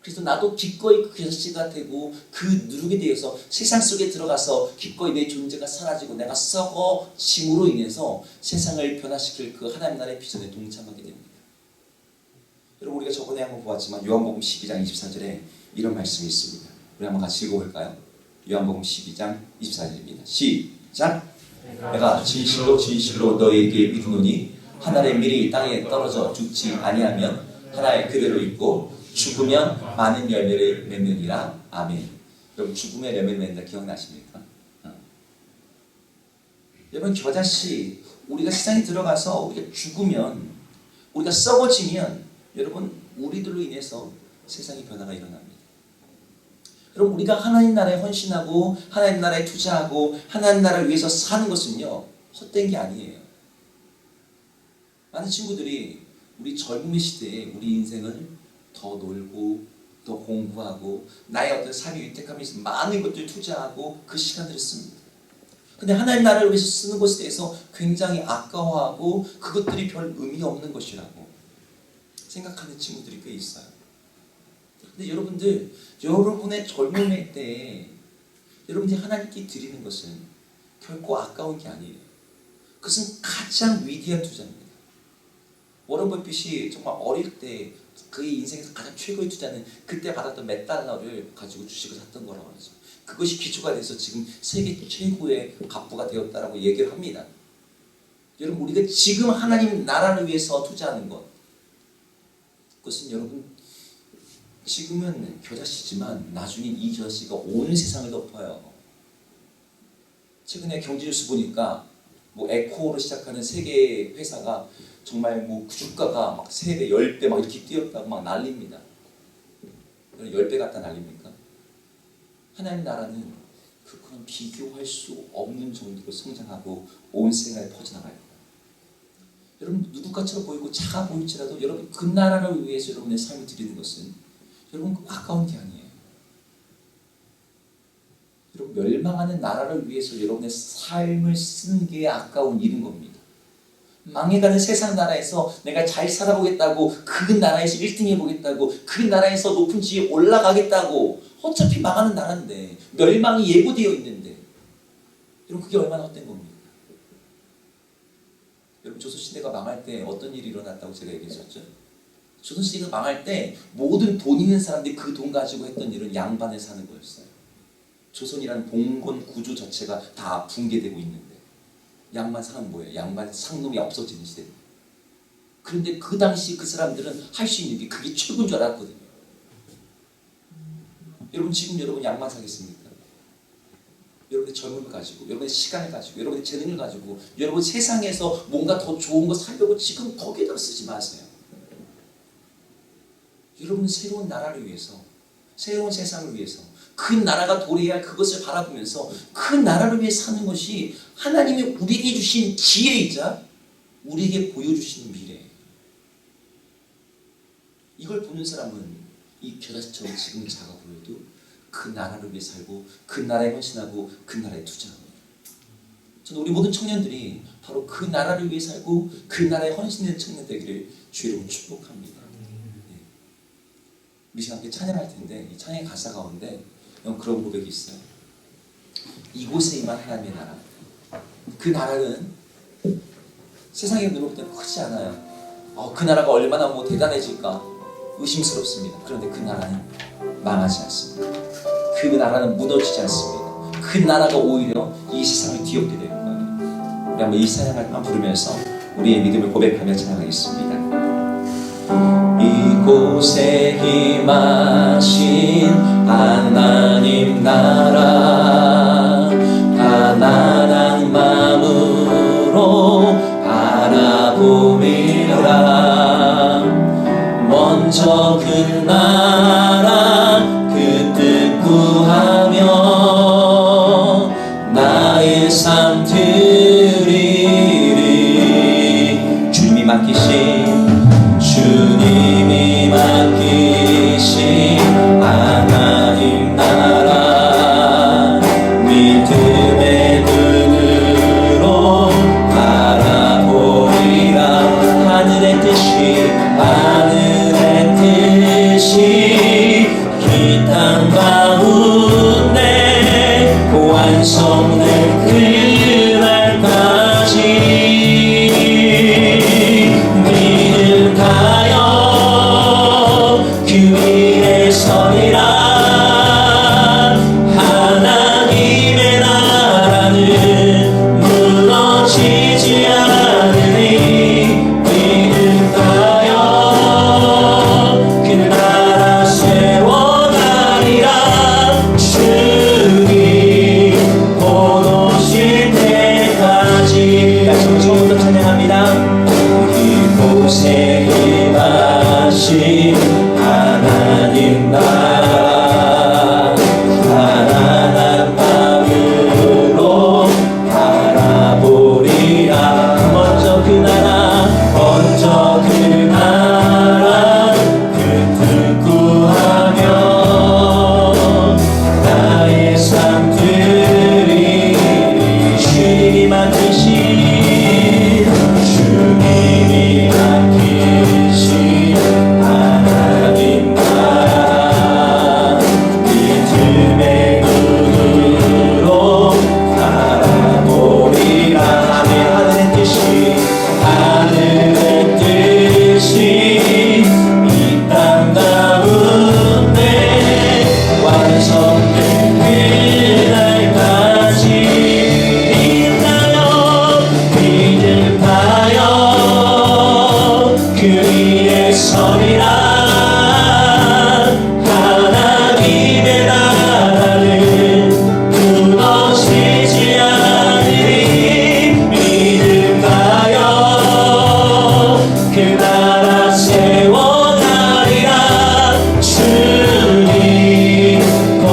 그래서 나도 기꺼이 그 겨자씨가 되고 그 누룩에 대해서 세상 속에 들어가서 기꺼이 내 존재가 사라지고 내가 썩어짐으로 인해서 세상을 변화시킬 그 하나님 나라의 비전에 동참하게 됩니다. 여러분 우리가 저번에 한번 보았지만 요한복음 12장 24절에 이런 말씀이 있습니다. 우리 한번 같이 읽어볼까요? 요한복음 12장 24절입니다. 시작! 내가 진실로 진실로 너희에게 이르노니 하늘의 밀이 땅에 떨어져 죽지 아니하면 하나의 그대로 있고 죽으면 많은 열매를 맺느니라. 아멘. 여러분 죽음의 열매를 맺는다 기억나십니까? 여러분 겨자씨 우리가 세상에 들어가서 우리가 죽으면 우리가 썩어지면 여러분 우리들로 인해서 세상의 변화가 일어납니다. 여러분 우리가 하나님 나라에 헌신하고 하나님 나라에 투자하고 하나님 나라를 위해서 사는 것은요 헛된 게 아니에요. 많은 친구들이 우리 젊음의 시대에 우리 인생을 더 놀고 더 공부하고 나의 어떤 삶의 유택함에 있어서 많은 것들을 투자하고 그 시간들을 씁니다. 근데 하나님 나라를 위해서 쓰는 것에 대해서 굉장히 아까워하고 그것들이 별 의미 없는 것이라고 생각하는 친구들이 꽤 있어요. 근데 여러분들 여러분의 젊음의 때에 여러분들이 하나님께 드리는 것은 결코 아까운 게 아니에요. 그것은 가장 위대한 투자입니다. 워런 버핏이 정말 어릴 때 그의 인생에서 가장 최고의 투자는 그때 받았던 몇 달러를 가지고 주식을 샀던 거라고 하죠. 그것이 기초가 돼서 지금 세계 최고의 갑부가 되었다라고 얘기를 합니다. 여러분 우리가 지금 하나님 나라를 위해서 투자하는 것 그것은 여러분 지금은 겨자씨지만 나중에 이 겨자씨가 온 세상을 덮어요. 최근에 경제뉴스 보니까 뭐 에코로 시작하는 세계 회사가 정말 뭐 주가가 막 3배, 10배 막 이렇게 뛰었다고 막 난립니다. 10배 갖다 난립니까? 하나님 나라는 그건 비교할 수 없는 정도로 성장하고 온 세상에 퍼져나갈 거예요. 여러분 누구같처럼 보이고 작아 보일지라도 여러분 그 나라를 위해서 여러분의 삶을 드리는 것은 여러분, 아까운 게 아니에요. 여러분, 멸망하는 나라를 위해서 여러분의 삶을 쓰는 게 아까운 일인 겁니다. 망해가는 세상 나라에서 내가 잘 살아보겠다고, 그 나라에서 1등 해보겠다고, 그 나라에서 높은 지위에 올라가겠다고, 어차피 망하는 나라인데, 멸망이 예고되어 있는데, 여러분, 그게 얼마나 헛된 겁니까? 여러분, 조선시대가 망할 때 어떤 일이 일어났다고 제가 얘기했었죠? 조선시대가 망할 때 모든 돈 있는 사람들이 그 돈 가지고 했던 일은 양반을 사는 거였어요. 조선이라는 봉건 구조 자체가 다 붕괴되고 있는데, 양반 사는 뭐예요? 양반 상놈이 없어지는 시대. 그런데 그 당시 그 사람들은 할 수 있는 게 그게 최고인 줄 알았거든요. 여러분, 지금 여러분 양반 사겠습니까? 여러분의 젊음을 가지고, 여러분의 시간을 가지고, 여러분의 재능을 가지고, 여러분 세상에서 뭔가 더 좋은 거 살려고 지금 거기에다 쓰지 마세요. 여러분 새로운 나라를 위해서, 새로운 세상을 위해서, 그 나라가 도래해야 할 그것을 바라보면서 그 나라를 위해 사는 것이 하나님이 우리에게 주신 지혜이자 우리에게 보여주시는 미래예요. 이걸 보는 사람은 이 겨자씨처럼 지금 작아 보여도 그 나라를 위해 살고, 그 나라에 헌신하고, 그 나라에 투자합니다. 저는 우리 모든 청년들이 바로 그 나라를 위해 살고 그 나라에 헌신되는 청년 되기를 주의로 축복합니다. 우리 시간 함께 찬양할 텐데, 이 찬양의 가사 가운데 그런 고백이 있어요. 이곳에 임한 하나님의 나라. 그 나라는 세상의 눈으로 볼 때는 크지 않아요. 그 나라가 얼마나 뭐 대단해질까 의심스럽습니다. 그런데 그 나라는 망하지 않습니다. 그 나라는 무너지지 않습니다. 그 나라가 오히려 이 세상을 뒤엎게 되는 거예요. 우리 한번 이 찬양을 한번 부르면서 우리의 믿음을 고백하며 찬양하겠습니다. 이곳에 임하신 하나님 나라, 가난한 마음으로 바라보리라. 먼저 그 나라 그 뜻 구하며 나의 삶 드리리. 주님이 맡기신 하나님 나라, 믿음의 눈으로 바라보리라. 하늘의 뜻이 이 땅 가운데 완성될 그날까지 믿음 가요 그 위에 서리라. 하나님의 나라는 무너지지 않으니 믿음 가요 그 나라 세워가리라. 주님 곧 오실 때까지. 약속 처음부터 찬양합니다. 이곳에 임하신 하나님 나라, 가난한 마음으로 바라보리라. 먼저 그 나라 그 뜻 구하며 나의 삶 드리리. 주님이 맡기신 하나님 나라, 믿음의 눈으로 바라보리라. 하늘의 뜻이 이 땅 가운데 완성된 그날까지 믿음 가요 그 위에 서리라. 하나님의 나라는 무너지지 않으니 믿음 가요 그 나라 세워가리라. 주님 곧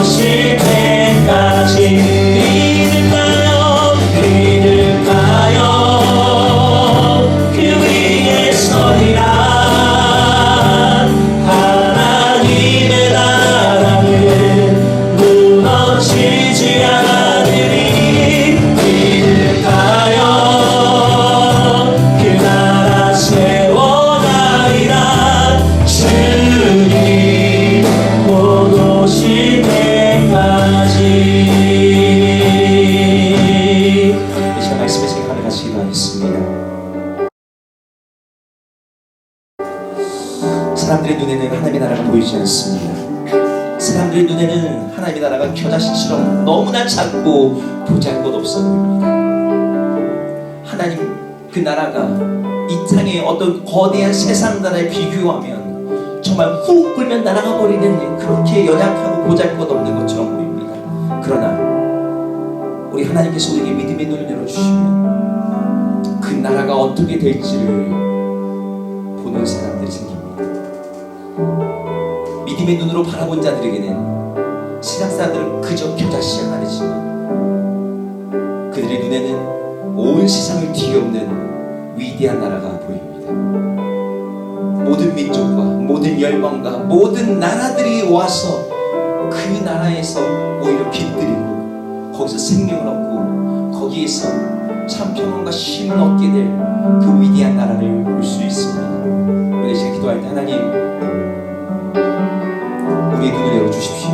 오실 때까지 믿음 가요 그 위에 서리라. 사람들의 눈에는 하나님의 나라가 보이지 않습니다. 사람들의 눈에는 하나님의 나라가 겨자씨처럼 너무나 작고 보잘것없어 보입니다. 하나님 그 나라가 이 땅의 어떤 거대한 세상 나라에 비교하면 정말 훅 불면 날아가 버리는 그렇게 연약하고 보잘것없는 것처럼 보입니다. 그러나 우리 하나님께서 우리에게 믿음의 눈을 열어주시면 그 나라가 어떻게 될지를 보는 사람들이 생깁니다. 믿음의 눈으로 바라본 자들에게는 세상 사람들은 그저 겨자씨 하나이지만 그들의 눈에는 온 세상을 뒤엎는 위대한 나라가 보입니다. 모든 민족과 모든 열방과 모든 나라들이 와서 그 나라에서 오히려 깃들이고 거기서 생명을 얻고 거기에서 참 평안과 쉼을 얻게 될 그 위대한 나라를 볼 수 있습니다. 우리 이제 기도할 때 하나님 우리의 눈을 열어주십시오.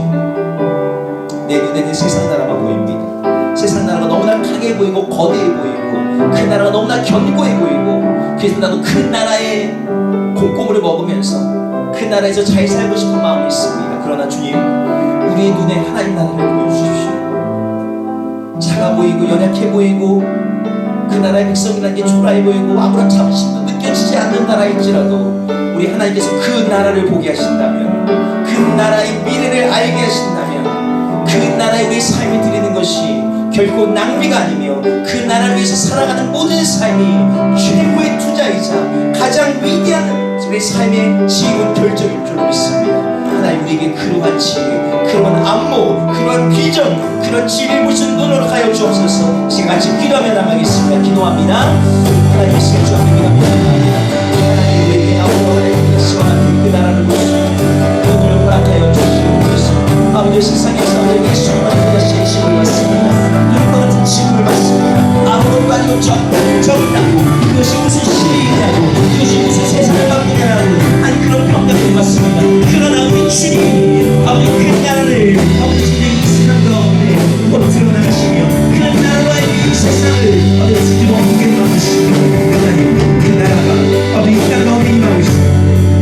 내 눈에는 세상 나라가 보입니다. 세상 나라가 너무나 강해 보이고 거대해 보이고 그 나라가 너무나 견고해 보이고 그래서 나도 그 나라의 콩고물을 먹으면서 그 나라에서 잘 살고 싶은 마음이 있습니다. 그러나 주님 우리의 눈에 하나님 나라를 보여주십시오. 작아 보이고 연약해 보이고 그 나라의 백성이라는 게 초라해 보이고 아무런 자부심도 느껴지지 않는 나라일지라도 우리 하나님께서 그 나라를 보게 하신다면 그 나라의 미래를 알게 하신다면 그 나라에 우리 삶이 드리는 것이 결코 낭비가 아니며 그 나라를 위해서 살아가는 모든 삶이 최고의 투자이자 가장 위대한 우리 삶의 지혜와 결정일 줄 믿습니다. 하나님 우리에게 그러한 지혜, 그러한 안목, 그러한 비전, 그런 지혜를 무슨 눈으로 가여 주옵소서. 지금 같이 기도하며 나가겠습니다. 기도합니다. 하나님 있으면 주 앞에 기도합니다. 하나님 우리에게 아무런 시원한 그 나라를 보시고 눈을 허락하여 주시옵소서. 아버지 세상에서 예수님과 그것이 지금을 받습니다. 눈과 같은 지금을 받습니다. 아무것도 아니고 적다고 그것이 무슨 시이냐고 그것이 무슨 세상을 바꾸냐고 아니 그런 평가를 받습니다. 그러나 우리 주님 아버지 그 나라를 아버지 이 세상 가운데 뻗어 나가시며 그 나라와의 이 세상을 아버지 뒤집어보게 하시며 하나님 그 나라가 아버지 이 땅 가운데 임하고 있습니다.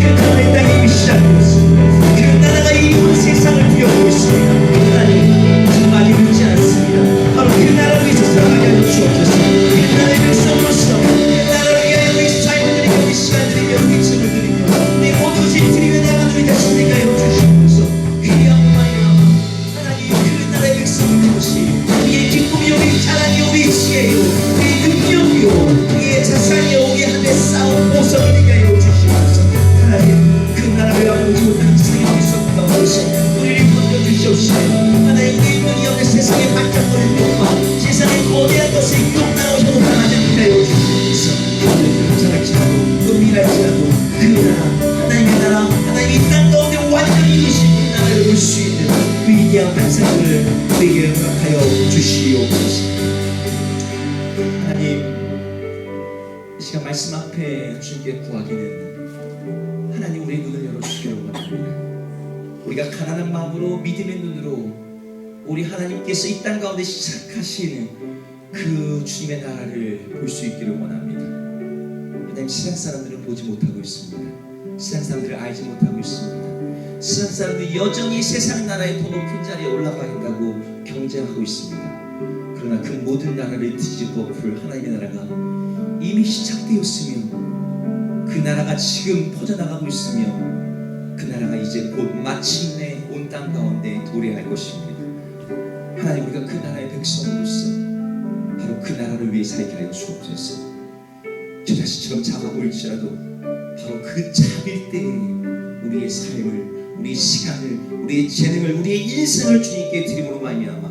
그 나라의 땅이 이미 시작되었습니다. 그 나라가 이 온 세상을 뒤엎고 있습니다. 하나님 정말 이루지 않습니다. 바로 그 나라를 위해서 살아가게 하여 주옵소서. 그 나라의 백성으로서 그 나라를 위하여 우리 삶을 드리며 우리 시간을 드리며 우리 힘을 드리며 우리 모든 것을 드리며 나가는 우리 자신에게 하여 주시옵소서. 귀하옵나이다. 하나님 그 나라의 백성인 것이 우리의 기쁨이요 우리 자랑이요 우리 지혜요 우리 능력이요 우리의 자산이요 우리 하늘의 싸움 보석이 되게 하여 주시옵소서. 하나님 그 나라를 알지 못한 세상에 있었던 것이 우리를 건져주시옵시고 하나님 우리 눈이 없는 세상에 반짝거리는 것과 세상의 거대한 것을 용나고 형통하지 않게 하여 주시옵소서. 자랑지라도 은밀할지라도 그 나라 하나님의 나라 하나님이 이 땅 가운데 완전히 이루신 그 나라를 볼 수 있는 위대한 환상을 우리에게 허락하여 주시옵소서. 하나님 이 시간 말씀 앞에 주님께 구하기는 하나님 우리의 눈을 열어주시기를 원합니다. 우리가 가난한 마음으로 믿음의 눈으로 우리 하나님께서 이 땅 가운데 시작하시는 그 주님의 나라를 볼 수 있기를 원합니다. 하나님 세상 사람들은 보지 못하고 있습니다. 세상 사람들을 알지 못하고 있습니다. 세상 사람들이 여전히 세상 나라의 더 높은 자리에 올라가 있다고 경쟁하고 있습니다. 그러나 그 모든 나라를 뒤집어 볼 하나님의 나라가 이미 시작되었으며 그 나라가 지금 퍼져나가고 있으며 그 나라가 이제 곧 마침내 온 땅 가운데 도래할 것입니다. 하나님 우리가 그 나라의 백성으로서 바로 그 나라를 위해 살게 하여 주옵소서. 겨자씨처럼 작아 보일지라도 바로 그 작을 때에 우리의 삶을 우리의 시간을 우리의 재능을 우리의 인생을 주님께 드림으로 말미암아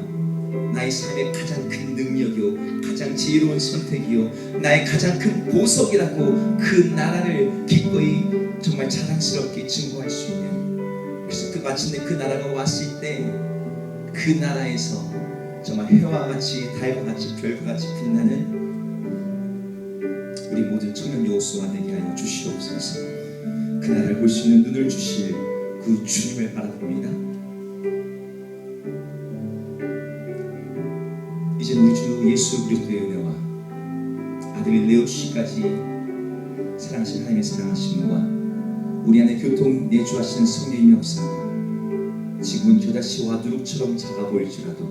나의 삶의 가장 큰 능력이요 가장 지혜로운 선택이요 나의 가장 큰 보석이라고 그 나라를 기꺼이 정말 자랑스럽게 증거할 수 있는 그래서 그 마침내 그 나라가 왔을 때 그 나라에서 정말 해와 같이 달과 같이 별과 같이 빛나는 우리 모든 청년 여호수아 되게 하여 주시옵소서. 그 나라를 볼 수 있는 눈을 주실 그 주님을 바라봅니다. 이제 우리 주 예수 그리스도의 은혜와 아들 레오시까지 사랑하신 하나님의 사랑하심과 우리 안에 교통 내주하시는 성령님이 없습니다. 지금은 겨자씨 와두룩처럼 작아 보일지라도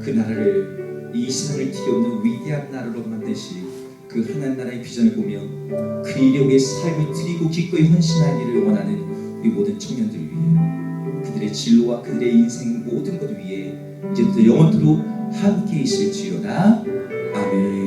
그 나라를 이 세상을 뒤엎는 위대한 나라로 만드실 그 하나님 나라의 비전을 보며 그 일에 위해 삶을 드리고 기꺼이 헌신하기를 원하는 우리 모든 청년들을 위해 그들의 진로와 그들의 인생 모든 것 위에 이제부터 영원토록 함께 있을지어다. 아멘.